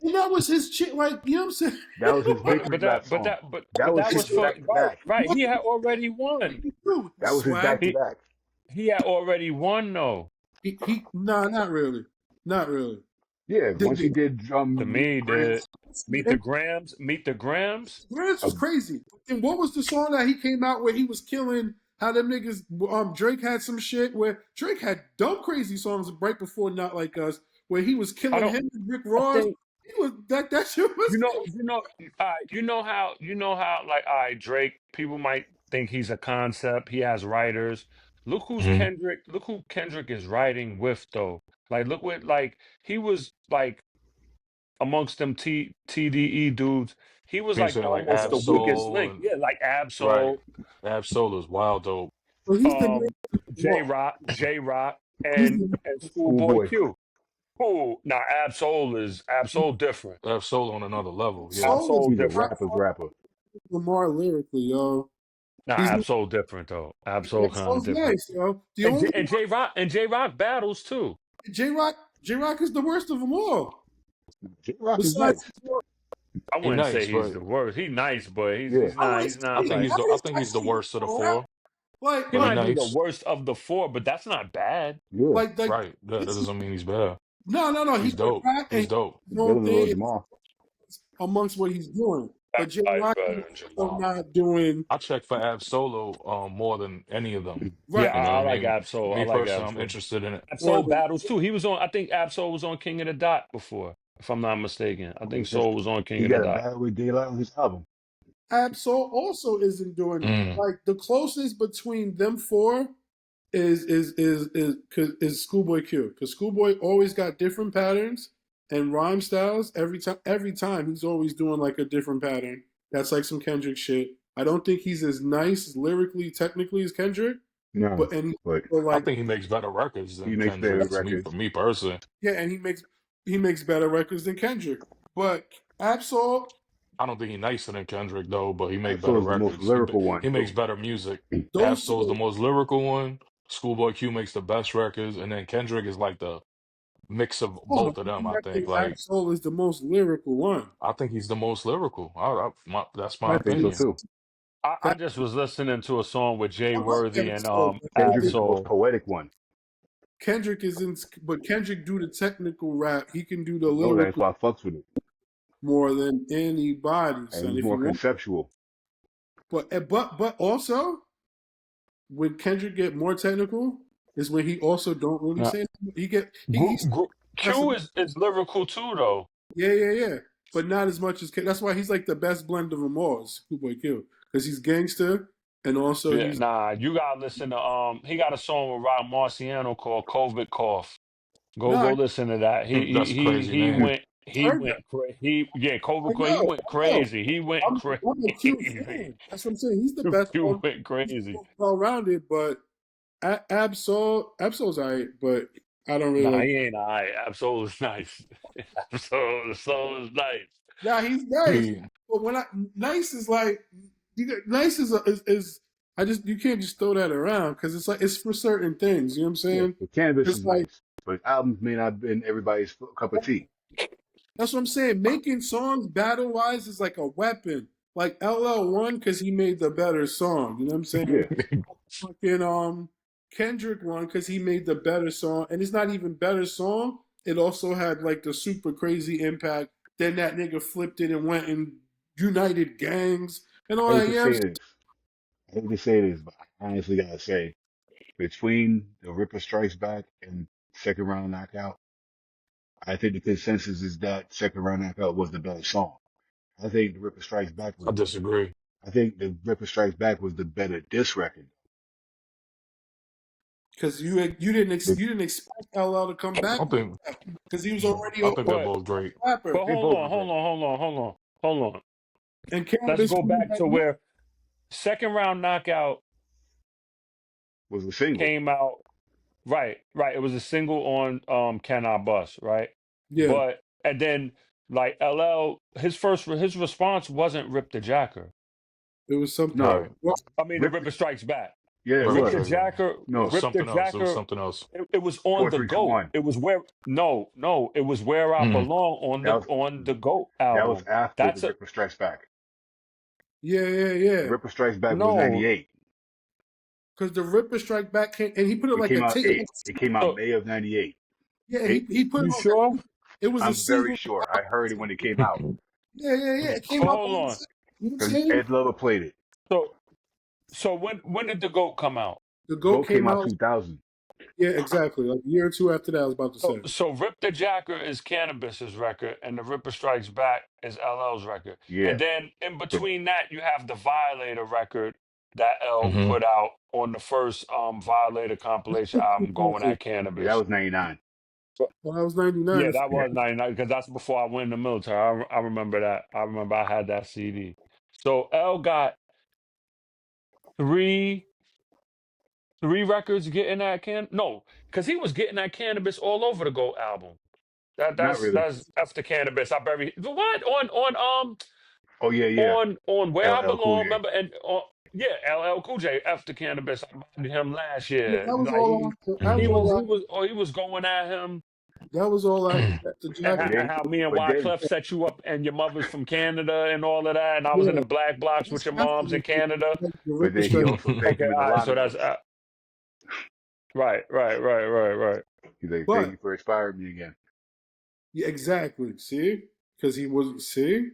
and that was his shit. Like you know what I'm saying?
That was his
But
victory
but
lap
that but
song.
that but
That
but
was
that
his
was for
back to back.
right. He had already won.
Dude,
That was his back
swag.
to
He
back.
he had already won though.
He nah, not really, not really.
Yeah,
The,
once he did
To
Meet
me,
the Grants,
did meet the Grams, meet the Grams.
Grants
uh,
was crazy. And what was the song that he came out where he was killing? How them niggas? Drake had some shit where Drake had dumb crazy songs right before Not Like Us, where he was
I
killing
don't.
him and Rick
I
Ross.
think
He was that shit was
you know how like Drake. People might think he's a concept. He has writers. Look who's
Hmm.
Kendrick. Look who Kendrick is writing with though. Like look what like he was like amongst them TDE dudes. He was
You
like
saying like
almost the weakest
Absol
link.
and
Yeah, like
right.
Absol,
Absol is wild dope.
so he's the man.
J
Well,
Rock, J Rock,
he's
and
the
Schoolboy
Schoolboy.
Q. Who now Absol different.
Absol on another level. Yeah.
soul is
Absol
He's a
different.
rapper's rapper.
Lamar lyrically, yo.
Nah,
He's
Absol different though. Absol kind of
soul's
different.
nice, yo. The only
And J Rock battles too.
J Rock is the worst of them all.
J Rock is
Besides,
nice.
I
He
wouldn't say
nice,
he's
but
the worst. He's nice, but
Yeah.
he's
I
not
think
like
I think he's the worst of the four.
he
But he
like
might be the
nice.
worst of the four, but that's not bad.
Yeah.
like
Right. That doesn't mean he's bad.
no. He
He's
can
dope.
rap and
He's dope.
his
Better
own
than Lil
thing
Jamal.
amongst what he's doing. But J
Everybody's
Rock is
better than
also
Jamal.
not doing
I check for Ab Solo more than any of them.
Yeah,
right.
You know
I
what I
like
mean?
Absol. I
Me
like
personally, I'm
Absol.
interested in it.
Or
Absol battles too. He was on. I think Absol was on King of the Dot before, if I'm not mistagen. I think Soul was on King
He
of the
got a
Dot.
battle with Daylight on his album.
Absol also isn't doing
Mm.
like the closest between them four is Schoolboy Q because Schoolboy always got different patterns and rhyme styles every time. Every time he's always doing like a different pattern. That's like some Kendrick shit. I don't think he's as nice lyrically, technically as Kendrick,
No,
but and he's
but
I
like
think he makes better records
he
than
makes better
Kendrick. To me, for
records.
me personally,
yeah, and he makes better records than Kendrick. But Absol,
I don't think he's nicer than Kendrick though. But he make better
Absol is the most
records.
lyrical one.
He makes better music.
those
Absol is the
two,
most lyrical one. Schoolboy Q makes the best records, and then Kendrick is like the mix of
hold on,
both of them. I
I
think.
think
Like
Absol is the most lyrical one.
I think he's the most lyrical. That's my
I think so
opinion.
too.
I just was listening to a song with Jay
I like
Worthy and
Absol, but
Kendrick's the most
Absol.
poetic one.
Kendrick is in, but Kendrick do the technical rap. He can do the
I know that's
lyrical
why I fucks with him.
more than anybody,
And
son.
he's
If you
more
want,
conceptual.
but also when Kendrick get more technical is when he also don't really
Nah,
say he get he's that's
Q is lyrical too though.
yeah, but not as much as that's why he's like the best blend of them all. Is Schoolboy Q because he's gangster and also
Yeah,
he's
nah, you gotta listen to he got a song with Rob Marciano called COVID Cough.
nah.
Go listen to that.
That's a crazy name.
I heard that.
He yeah,
I
COVID Cough, he
know,
went
I know.
crazy. He went
I'm a Q
crazy.
fan. That's what I'm saying. He's the best
Q
one.
went
He's
crazy.
well rounded, but Absol's alright, but I don't really
Nah,
like.
he ain't alright. Absol is nice. Absol is nice.
Yeah, he's nice,
He
but when I nice is like nice is I just you can't just throw that around because it's like it's for certain things. You know what I'm
Yeah,
saying?
the cannabis
Just
is
like
nice, but albums may not have been everybody's cup of tea.
That's what I'm saying. Making songs battle wise is like a weapon. Like LL won because he made the better song. You know what I'm saying?
Yeah,
Fucking Kendrick won because he made the better song, and it's not even better song. It also had like the super crazy impact. Then that nigga flipped it and went and united gangs and
I
all
hate
that.
to
Yeah,
say this. I hate to say this, but I honestly gotta say, between the Ripper Strikes Back and Second Round Knockout, I think the consensus is that Second Round Knockout was the better song. I think the Ripper Strikes Back was
I
the better.
disagree.
I think the Ripper Strikes Back was the better diss record.
because
But
you didn't expect LL to come back
I think
because he was already
I
a
think they're
But
both great.
rapper.
they both were
hold
great.
on, hold on, hold on, hold on.
And
Let's
Cannabis
go
was
back
like,
to
"No."
where second round knockout
Was a single.
came out. Right, right. It was a single on Can I Bust, right?
Yeah,
But and then like LL, his response wasn't Rip the Jacker.
it was something.
No,
Right.
Well,
I mean, the
Rip.
Ripper Strikes Back.
Yeah, it
Ripper
Rip the
was.
Strikes Back.
Jacker,
It was
No,
Rip the
something else. It was
Jacker.
something else.
It was on
four,
the
three, two,
GOAT.
one.
It was where no, it was Where I
Mm.
Belong
That was
on the GOAT
that was
album.
after the
That's a
Ripper Strikes Back.
yeah,
The
yeah.
Ripper Strikes Back was
no.
'98.
Because the Ripper Strike Back came, and he put it
It
like
came
a
out
tape.
eight. It came out
So
May of '98.
Yeah,
Eight.
he put it
you
on like
sure?
it was a
I'm very
single.
sure. I heard it when it came out
Yeah, yeah, yeah. It came
So
out by
hold on.
itself. You know what I'm
because
saying?
Ed Lover played it.
So when did the GOAT come out?
The
The
GOAT
Goat came
came
out
out.
2000.
Yeah, exactly. Like a year or two after that, I was about to say.
So Rip the Jacker is Cannabis's record, and the Ripper Strikes Back is LL's record. And
Yeah,
then in
but
between that, you have the Violator record that L
Hmm.
put out on the first Violator compilation album, Going at
yeah, that
Cannabis.
was '99.
So-
Well, that was '99.
Yeah, that
Yeah,
was 99 because that's before I went in the military. I remember that. I remember I had that CD. So L got three three records getting that no, because he was getting that Cannabis all over the Goat album.
not really.
That's after Cannabis. I bury what
Oh yeah, yeah.
on Where I
LL Cool
Belong.
J.
Remember and yeah, LL Cool J after Cannabis. I buried him last
Yeah,
year.
that was
Like
all after. That was
Hmm.
all after.
he was going at him.
That was all after the
But
jacket.
And
then,
how me and
but then,
Wyclef set you up, and your mother's from Canada, and all of that. And I was in
Yeah,
the black blocks with
that's
your
after
mom's in Canada.
the
but
Ripper
then he
Strike.
also thanked
Okay,
him in the
all right. So
liner
that's
notes.
right.
He's like, "Thank
But
you for inspiring me again."
yeah, exactly. See, because he was see.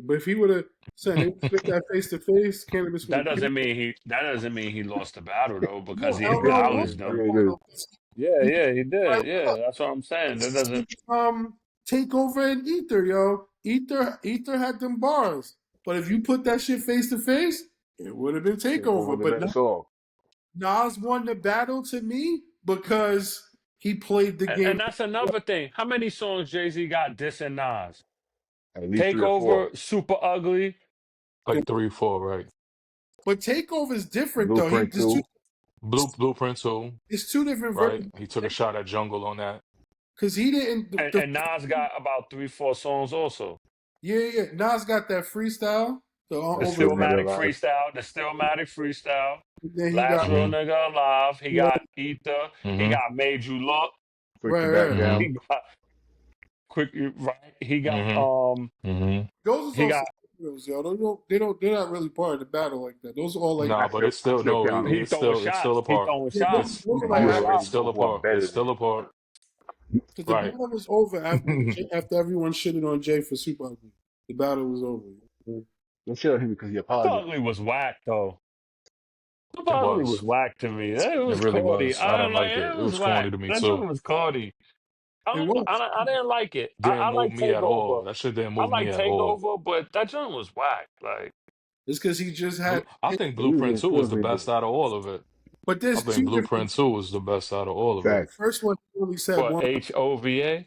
But if he would have said they split that face to face, Cannabis would have killed.
That doesn't mean he lost the battle though, because
No,
he
He did.
LL won
acknowledged
Yeah,
them.
that
he did.
battle.
Yeah, he
Right
did. Yeah,
up.
that's what I'm saying. That doesn't.
Takeover and Ether, yo. Ether had them bars. But if you put that shit face to face, it would have been
Take over
Takeover.
the
But
better song.
Nas won the battle to me because he played the game.
And that's another thing. How many songs Jay Z got dissing Nas?
At least 3 or 4.
Takeover, Super Ugly.
Like 3, 4, right?
But Takeover is different though.
Blueprint 2.
Blueprint too,
It's two different
right?
versions.
He took a shot at Jungle on that.
Because he didn't.
And Nas got about 3, 4 songs also.
Yeah. Nas got that freestyle. The
The
That's
over.
still nigga
Stillmatic
alive.
freestyle.
Then he
Last
got
Real
Hmm.
Nigga Alive. He
yeah,
got Ether. He
Hmm.
got Made You Look.
Put you
right.
back down.
Hmm.
He got Quick Right. He got
Hmm. Hmm.
Those are
he
all
got
scenarios, yo. They're not really part of the battle like that. Those are all like
Nah,
I
but
still,
it's
I
still
still
no.
count them.
he throwing
It's still
shots.
a
He
part.
throwing
yeah,
shots.
those
He
are
You
like
throwing
after
already
It's
shots.
know
still a
who I'm
part.
better
It's
than.
still a part.
because the
Right.
battle was over after everyone shitted on Jay for Super Ugly. The battle was over.
Don't shit on him because he
Super
apologized.
Ugly was whack though. Super
It
Ugly was
was.
whack to me. It
It
was
really
corny.
was. I
I
didn't
don't like
like
it.
it.
It
It
was
was corny
whack.
to me
That
too.
joint was corny.
It was.
I didn't like it.
Didn't
I
move
like
me at all.
Takeover.
That shit didn't
I
move me
like
at all.
Takeover, but that joint was whack. Like
It's because he just had.
I think
He was
Blueprint
getting
2 was the
silver
best
though.
out of all of it.
But
I
there's
think
two different.
Blueprint 2 was the best out of all of it.
The
Facts.
first one he only said
what
one.
HOVA?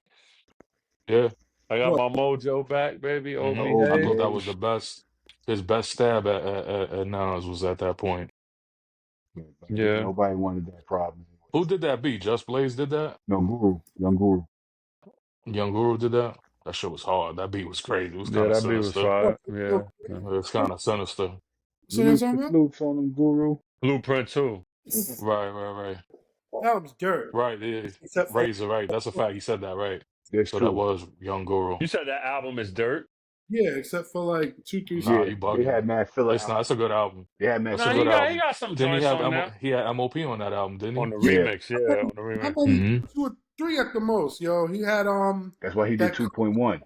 Yeah.
I got
What?
my mojo back, baby.
Hmm. I
OVA.
thought that
OVA.
was the best. His best stab at Nas was at that point.
Yeah.
Nobody wanted that problem.
Who did that beat? Just Blaze did that?
No, Guru. Young Guru.
Young Guru did that? That shit was hard. That beat was crazy. It was
Yeah,
kind of
that beat was
sinister.
fire.
What?
Yeah. Yeah.
It's kind of sinister.
So you're
Release the
talking about?
flukes on them, Guru.
Blueprint 2.
Right.
That was dirt.
Right. Yeah.
Except for
Razor, right. That's a fact. He said that, right.
There's
So that
two.
was Young Guru.
You said that album is dirt.
Yeah, except for like 2, 3 songs.
Nah,
Yeah,
you
they
bugging.
had Mad Filler
It's not.
out.
It's a good album.
They had Mad
It's a
Nah,
Filler
good
out.
he
album.
got some
Didn't he
joints
have
on there
He had MOP on that album? Didn't
on
he?
the
Yeah,
remix. Yeah, on the
How
remix.
many?
Hmm.
2 or 3 at the most, yo. He had
that's why he did
that
2.1.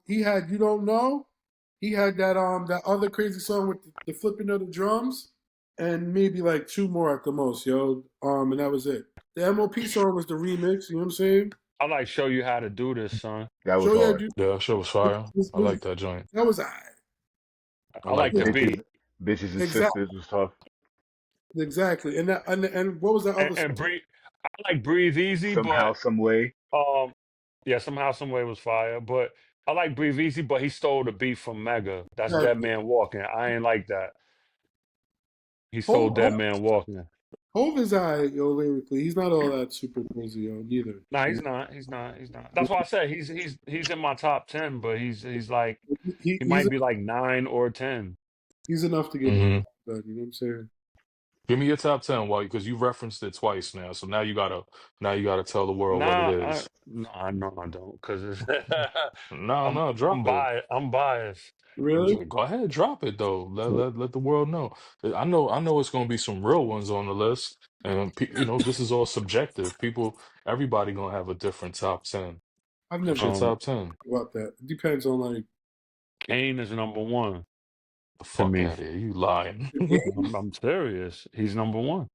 he had You Don't Know. He had that other crazy song with the flipping of the drums, and maybe like 2 more at the most, yo. And that was it. The MOP song was the remix. You know what I'm saying?
I like show you how to do this, son.
That was
Show ya,
hard.
dude.
Yeah, that shit was fire. I like that joint.
That was alright.
I
I
like
like the
that.
beat.
Bitches and
Exactly.
Sisters was tough.
Exactly. And what was that other
And
song?
breathe. I like breathe easy, but
Somehow, some way.
um, yeah, somehow, some way was fire. But I like breathe easy, but he stole the beat from Mega. That's Dead
Exactly.
Man Walking. I ain't like that. He stole
Hov,
Dead Man Walking.
Hov is alright, yo, lyrically. He's not all that super crazy, yo, neither.
No, he's not. He's not. He's not. That's why I said he's in my top 10, but he's like he
He's
might be like 9 or 10.
he's enough to get
Hmm.
done, you know what I'm saying?
Give me your top 10, White, because you referenced it twice now. So now you gotta tell the world what it is.
No, I know I don't, because
No,
I'm
no, drop it.
biased. I'm biased.
Really?
Go ahead, drop it though. Let the world know. I know it's gonna be some real ones on the list, and you know this is all subjective. Everybody gonna have a different top 10.
I've
What's
never
your
Um,
top 10?
thought about that. It depends on like
Kane is number 1
The
to
fuck
me.
out of here, you lying?
the game.
I'm serious. He's number 1.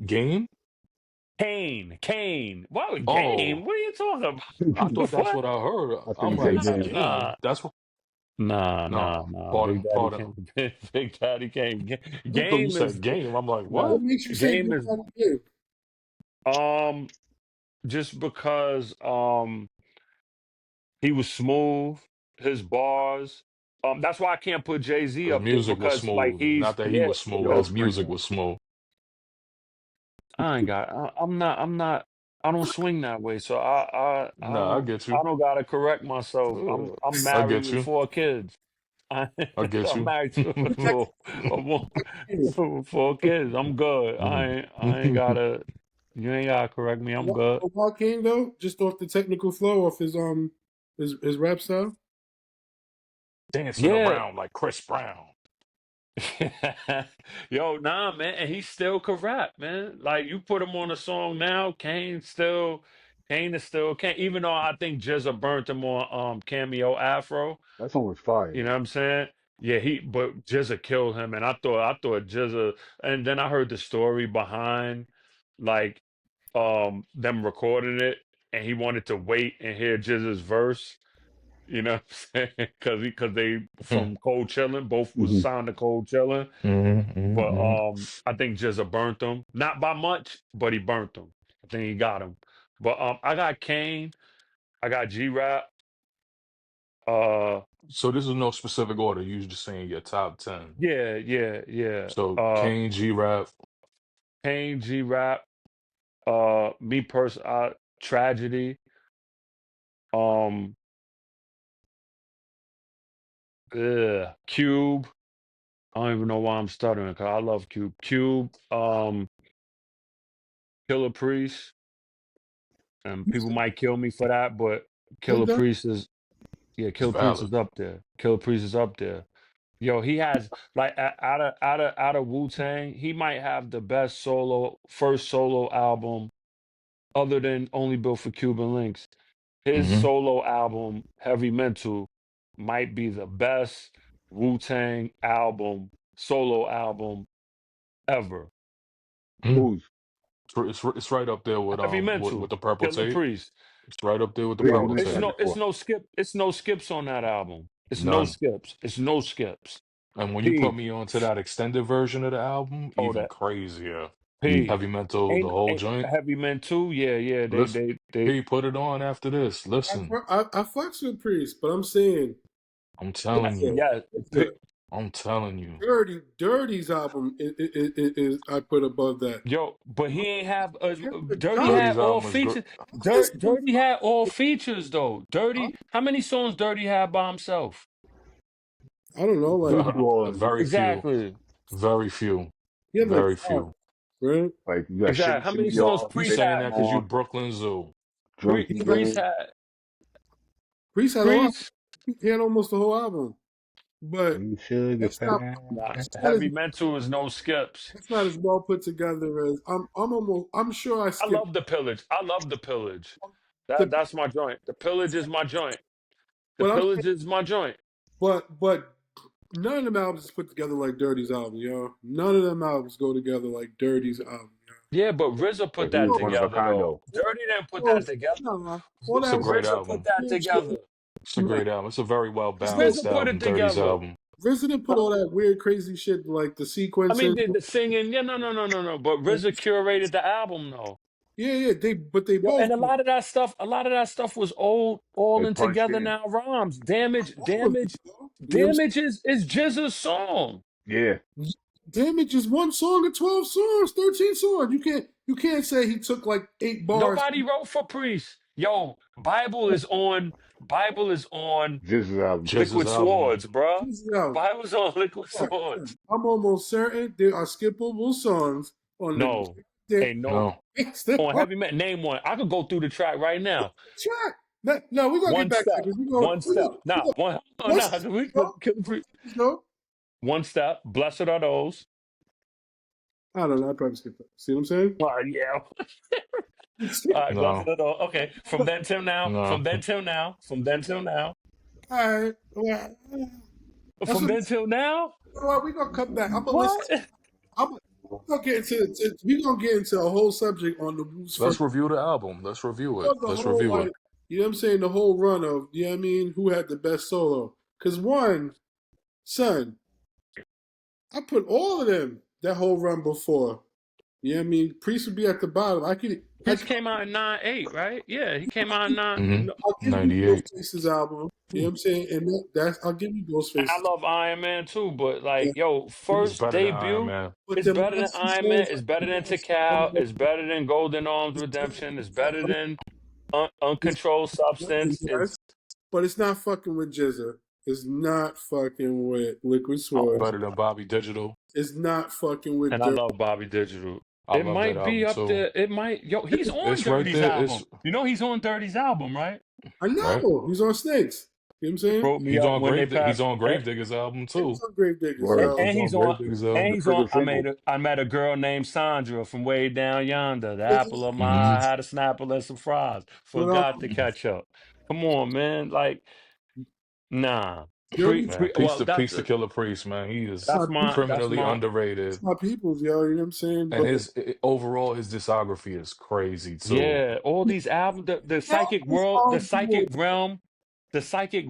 Game?
Kane. What
Oh,
game? What are you talking
I
about?
thought that's
What?
what I heard.
I think
I'm
he
like,
said
it's
game.
Nah,
game. That's what.
nah.
No,
Big
pardon,
Daddy
pardon.
Kane. Big Daddy Kane.
I thought you
Game is
said game. I'm like,
nah.
what?
What makes you say
Game
Big
is
Daddy Kane?
um just because he was smooth, his bars. That's why I can't put Jay-Z
His
up there
music was
because like
smooth. Not that he was
He
smooth.
always
His
bring
music
that.
was smooth.
I'm not I don't swing that way. So
Nah, I get
I
you.
don't gotta correct myself. I'm
I
married
get
with
you.
4 kids. I,
I get
I'm
you.
married to
Who the
for, for 4 kids. I'm good. I ain't gotta. You ain't gotta correct me. I'm good.
Why Kane though? Just off the technical flow of his rap style?
Dancing
Yeah.
around like Chris Brown.
Yo, nah, man, and he's still can rap, man. Like you put him on a song now, Kane is still Kane. Even though I think Jizza burnt him on Cameo Afro.
That song was fire
You know what
though.
I'm saying? Yeah, but Jizza killed him, and I thought Jizza, and then I heard the story behind, like, them recording it, and he wanted to wait and hear Jizza's verse. You know what I'm saying? Because they from Cold Chillin', both was
Hmm.
signed to Cold Chillin', but
Mm-hmm.
I think Jizza burnt him, not by much, but he burnt him. I think he got him. But I got Kane, I got G Rap, uh,
So this is no specific order. You just saying your top 10.
yeah.
So Kane, G-Rap.
Kane, G Rap, me personally, Tragedy, um, Cube. I don't even know why I'm stuttering because I love Cube. Killer Priest, and
You
people
said
might kill me for that, but
Slim
Killer
Duck?
Priest is yeah,
It's
Killer Priest
valid.
is up there. Killer Priest is up there. Yo, he has like out of Wu Tang, he might have the best first solo album other than Only Built for Cuban Links. His
Mm-hmm.
solo album, Heavy Mental, might be the best Wu Tang solo album ever.
Who's?
It's right up there
Heavy
with
Mental,
the purple
Killer
tape.
Priest.
It's right up there with the
Yeah, he
Bro,
purple
mentioned that
tape.
before.
it's no skips on that album. It's no
None.
skips. It's no skips.
And when you put
P.
me onto that extended version of the album,
Oh
even
that
crazier.
P.
Heavy Mental, the whole
Ain't
joint.
Heavy Mental. Yeah.
Listen,
They
P, put it on after this. Listen,
I fucks with Priest, but I'm saying
I'm
yeah,
telling you.
yeah. P-
I'm telling you.
Dirty's album is I put above that.
Yo, but he ain't have Dirty
Dirty,
had
Dirty's
all
album is good.
features. Dirty had all features though. Dirty, how many songs Dirty had by himself?
I don't know,
He
like
didn't do all of them.
Very few.
Exactly.
Very few.
he had like
Very
5,
few.
right?
Like you got
Exactly.
Shimmy
How many
Shimmy
songs
Y'all,
You
Priest
Stay
saying
Too
had?
that because you
Long,
Brooklyn Zoo.
Drunky
Priest
Gang.
had
Priest had a lot.
Priest.
He had almost the whole album, but
You sugar
that's not.
Nah,
fat.
It's not as
Heavy Mental is no skips.
it's not as well put together as I'm sure I
I
skipped
love the pillage. I love the pillage.
the,
That's my joint. The pillage is my joint. The
but I'm
pillage is my joint.
but none of them albums is put together like Dirty's album, yo. None of them albums go together like Dirty's album,
Yeah, but RZA
But
put
he
that
was one of a
together
kind
though.
though.
Dirty didn't put
yo.
that together.
Nah, all
It's a
that
great
RZA put
album.
that
bullshit.
together.
It's a great album. It's a very well balanced
RZA put
album,
it
Dirty's
together.
album.
Resident put all that weird, crazy shit like the
I mean,
sequencing.
the singing. Yeah, no. But RZA curated the album though.
Yeah, they
Yo,
both
and a lot of that stuff was old, all
They
in
punched
together
in.
now rhymes. Damage,
all of it,
damage,
yo. You know what
damage is Jizza's song.
Yeah.
I'm saying? Damage is one song of 12 songs, 13 songs. You can't say he took like 8 bars.
Nobody wrote for Priest. Yo, Bible is on
This is album too.
Liquid
Jizz's album.
Swords, bruh.
Yo,
Bible's on Liquid Swords.
I'm almost certain there are skippable songs on
No,
the
ain't no
No.
on heavy metal. Name one. I could go through the track right now.
track. No, we're gonna get
One
back to
step.
that.
One step. Nah, one. Oh, nah. We
No,
could pre-
no.
One step. Blessed are those.
I don't know. I probably skipped that. See what I'm saying?
All right, yeah. All right, blessed
No.
are those. Okay, from then till now.
No.
From then till now. From then till now.
All right. Well, that's
From
what,
then till now.
we're gonna come back. I'm gonna
What?
listen. We're gonna get into a whole subject on the Roots
Let's
for
review the album. Let's review it.
the
Let's
whole,
review
like,
it.
you know what I'm saying? The whole run of, you know what I mean, who had the best solo. Because one, son, I put all of them that whole run before. You know what I mean? Priest would be at the bottom.
This came out in 9/8, right? Yeah, he came out in 9.
Mhm.
I'll give you
98.
Ghostface's album. You know what I'm saying? And that's I'll give you Ghostface's.
I love Iron Man too, but like,
Yeah.
yo,
It's
first
better than Iron
debut,
Man.
But
it's
the
better than
last two
Iron Man.
songs,
It's better than Tikal. It's better than Golden Arms Redemption. It's better than Uncontrolled Substance. It's
but it's not fucking with Jizza. It's not fucking with Liquid Swords.
Better than Bobby Digital.
It's not fucking with
and I
Dirt.
love Bobby Digital.
I
It
love
might
that
be
album
up
too.
there. It might. Yo, he's on
It's right
Dirty's
there.
album.
It's
You know he's on Dirty's album, right?
I know. He's on Snakes. You know what I'm saying?
Broke me
he's
up
on
when they
Grave. He's
passed.
on Gravediggers album too.
He's on Gravediggers.
Word.
And he's on.
Gravediggers
And
album.
he's
The
on.
single.
I met a girl named Sandra from way down yonder. The apple of my
Mhm.
eye had a snapple and some fries. Forgot to catch up. Come on, man. Like, nah.
Dirty
Man,
Well,
peace to Killer Priest, man. He is
that's my
criminally underrated.
my people's, yo. You know what I'm saying?
And overall his discography is crazy too.
yeah. All these albums, the psychic world, the psychic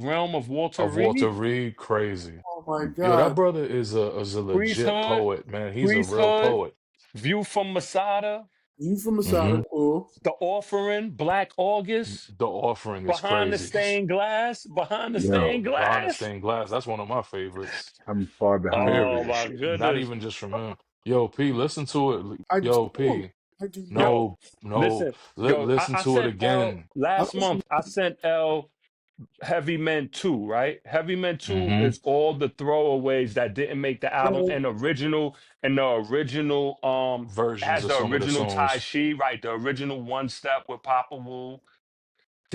realm of Walter
Of Walter
Reed.
Reed, crazy.
Oh my
Yo,
God.
that brother is a legit
Priesthood,
poet, man. He's a real
Priesthood,
poet.
View from Masada,
You from Masada, cool.
The Offering, Black August,
The Offering is
Behind the
crazy.
Stained Glass, Behind the
Yo,
Stained
Behind the
Glass.
Stained Glass, that's one of my favorites.
I'm far behind.
Oh
Period.
my
Not
goodness.
even just from him. Yo, P, listen to it.
I
Yo,
do.
P.
I do.
No, no.
Listen, yo,
Listen
I
to it
sent L
again.
last month. I sent L Heavy Men 2, right? Heavy Men 2
Mhm.
is all the throwaways that didn't make the album and the original
Versions
has
of
the
some of the
original Tai
songs.
Shi, right? The original One Step with Papa Wu.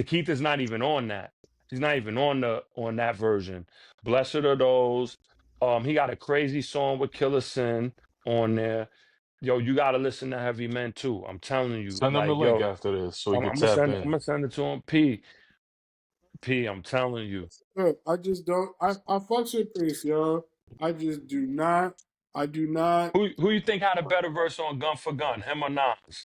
Keith is not even on that. He's not even on that version. Blessed are those. He got a crazy song with Killer Sin on there. Yo, you gotta listen to Heavy Men too. I'm telling you,
Send them
like,
the link
yo,
after this so you
I'm
can
gonna
tap
send
in.
it to him. P, I'm telling you.
Look, I just don't. I fucks with Priest, yo. I just do not. I do not.
Who you think had a better verse on Gun for Gun, him or Nas?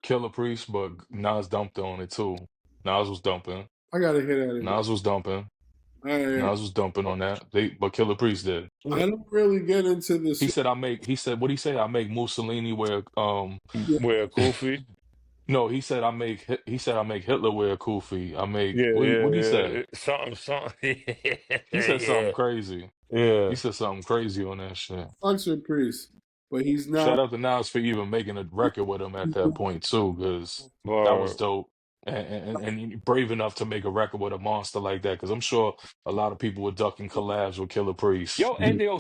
Killer Priest, but Nas dumped on it too. Nas was dumping.
I gotta hit at it.
Nas was dumping.
I
Nas was dumping on that. But Killer Priest did.
don't really get into this.
He said what he say? I make Mussolini wear
Where Kofi?
no, he said I make Hitler wear a kufi. I make
Yeah,
what he say?
Something.
He said something crazy.
Yeah.
He said something crazy on that shit.
Fucks with Priest, but he's not.
Shout out to Nas for even making a record with him at that point too, because that was dope. and you're brave enough to make a record with a monster like that. Because I'm sure a lot of people were ducking collabs with Killer Priest.
Yo, and yo,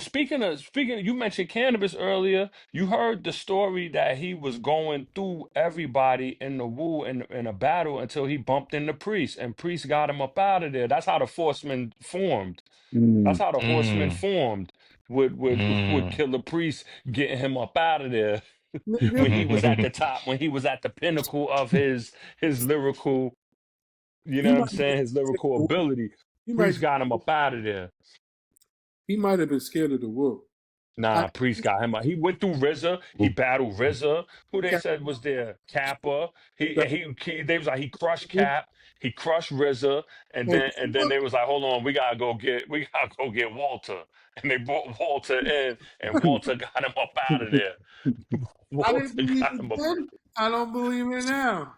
you mentioned cannabis earlier. You heard the story that he was going through everybody in the Wu in a battle until he bumped into Priest, and Priest got him up out of there. That's how the Horsemen formed. That's
Mm.
how the Horsemen
Mm,
formed with
mm.
Killer Priest getting him up out of there
Nigga,
when he was at the top, when he was at the pinnacle of his lyrical, you know
he
what I'm
might
saying, his lyrical
have
ability.
he might
Priest got him up out of there.
he might have been scared of the wolf. I
Nah, Priest got him. He went through RZA. He battled RZA. Who they
got
said was there? Kappa.
that
They was like he crushed Cap. He crushed RZA,
oh,
and then they was like, hold on, we gotta go get Walter, and they brought Walter in, and Walter got him up out of there.
I didn't
Walter
believe
got
it
him up.
then. I don't believe it now.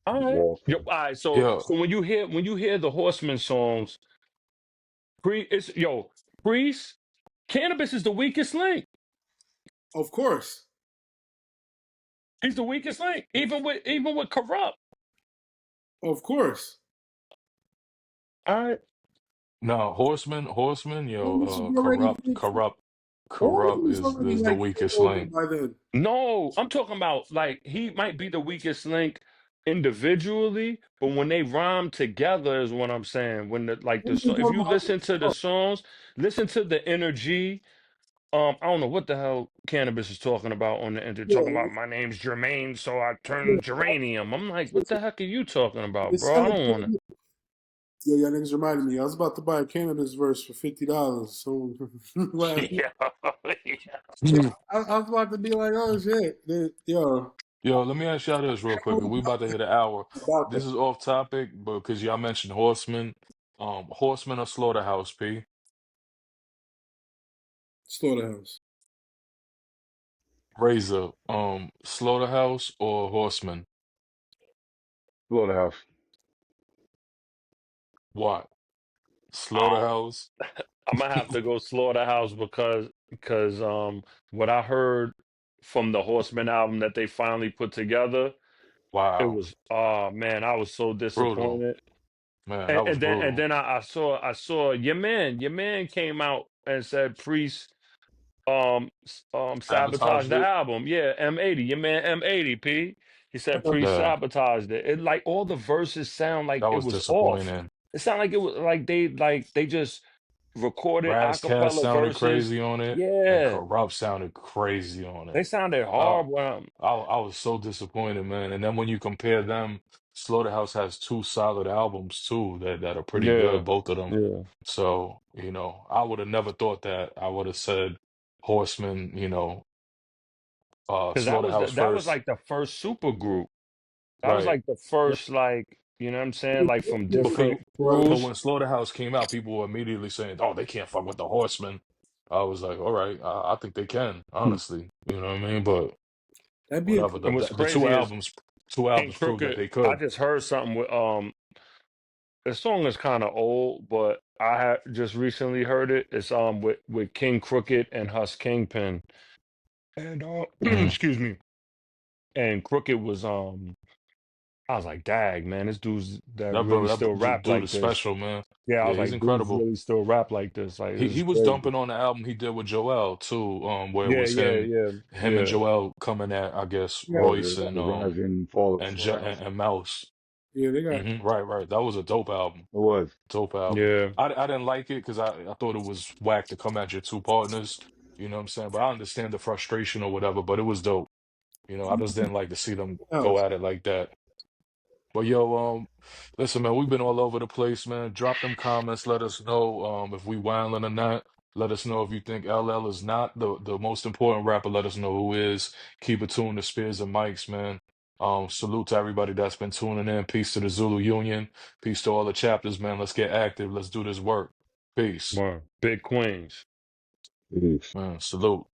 All right, yo,
Walter.
all right.
Yo,
So when you hear the Horseman songs, Priest, Cannabis is the weakest link.
Of course.
He's the weakest link, even with Corrupt.
Of course.
All right.
no, Horseman,
Almost
yo,
was already
corrupt
almost
is
already
the
like
weakest
over
link.
by then.
No, I'm talking about like he might be the weakest link individually, but when they rhyme together is what I'm saying. When if you listen to the songs, listen to the energy. I don't know what the hell Cannabis is talking about on the end. Talking
Yeah,
about my name's Jermaine, so I
yeah.
turned geranium. I'm like, what
It's,
the heck are you talking about,
it's
bro? I don't want to.
yeah, y'all niggas reminded me. I was about to buy a cannabis verse for $50. So last
Yeah, yeah.
yeah, I was about to be like, oh shit, yo,
Yo, let me ask y'all this real quick. We about to hit an hour.
about that
This is off topic, but because y'all mentioned Horseman, Horseman or Slaughterhouse, P.
slaughterhouse.
Razor, Slaughterhouse or Horseman?
Slaughterhouse.
What?
Um,
Slaughterhouse?
I'm gonna have to go Slaughterhouse because what I heard from the Horseman album that they finally put together, it
Wow,
was, oh man, I was so
brutal,
disappointed.
man. That was
And
brutal.
then I saw your man came out and said Priest sabotaged
Sabotaged
the
it.
album. Yeah, M80, your man M80 P. He said Priest
Yeah,
sabotaged it. It like all the verses sound like
that
it
was
was off.
disappointing.
It sounded like it was like they just recorded
Razzcast
acapella
sounded
verses.
crazy on it, and
Yeah,
Corrupt sounded crazy on
they
it.
sounded
Uh,
horrible.
I was so disappointed, man. And then when you compare them, Slaughterhouse has two solid albums too that are pretty
Yeah,
good, both of them.
yeah.
So, I would have never thought that. I would have said Horseman,
Because
Slaughterhouse
that was
first.
like the first super group. That was
Right.
like the first like you know what I'm saying like from
Because
different
but
crews.
when Slaughterhouse came out, people were immediately saying, "Oh, they can't fuck with the Horseman." I was like, "All right, I think they can, honestly." You know what I mean? But
That'd be a
whatever.
And
The,
what's
the two
crazy is King
albums proved that
Crooked.
they
I
could.
just heard something with the song is kind of old, but I had just recently heard it. It's with King Crooked and Hus Kingpin, and
Mm.
excuse me, and Crooked was I was like, dag man, this dude's that really still rap
Dude
like
is
this.
special, man.
Yeah, I
Yeah,
was
he's
like, dude's
incredible.
really still rap like this. Like this
He
is
was
crazy.
dumping on the album he did with Joel too, where it
Yeah,
was
yeah,
him and
yeah,
Joel coming at, I guess,
yeah,
Oh,
Royce
the rise and fall of Slaughterhouse.
and Mouse.
yeah. They got
Right. That was a dope album.
It was.
Dope album.
yeah,
I didn't like it because I thought it was whack to come at your two partners. You know what I'm saying? But I understand the frustration or whatever. But it was dope. I just didn't like to see them go
else.
at it like that. But yo, listen, man, we've been all over the place, man. Drop them comments. Let us know if we wilding or not. Let us know if you think LL is not the most important rapper. Let us know who is. Keep it tuned to Spears and Mics, man. Salute to everybody that's been tuning in. Peace to the Zulu Union. Peace to all the chapters, man. Let's get active. Let's do this work. Peace.
Big Queens.
Peace.
Man, salute.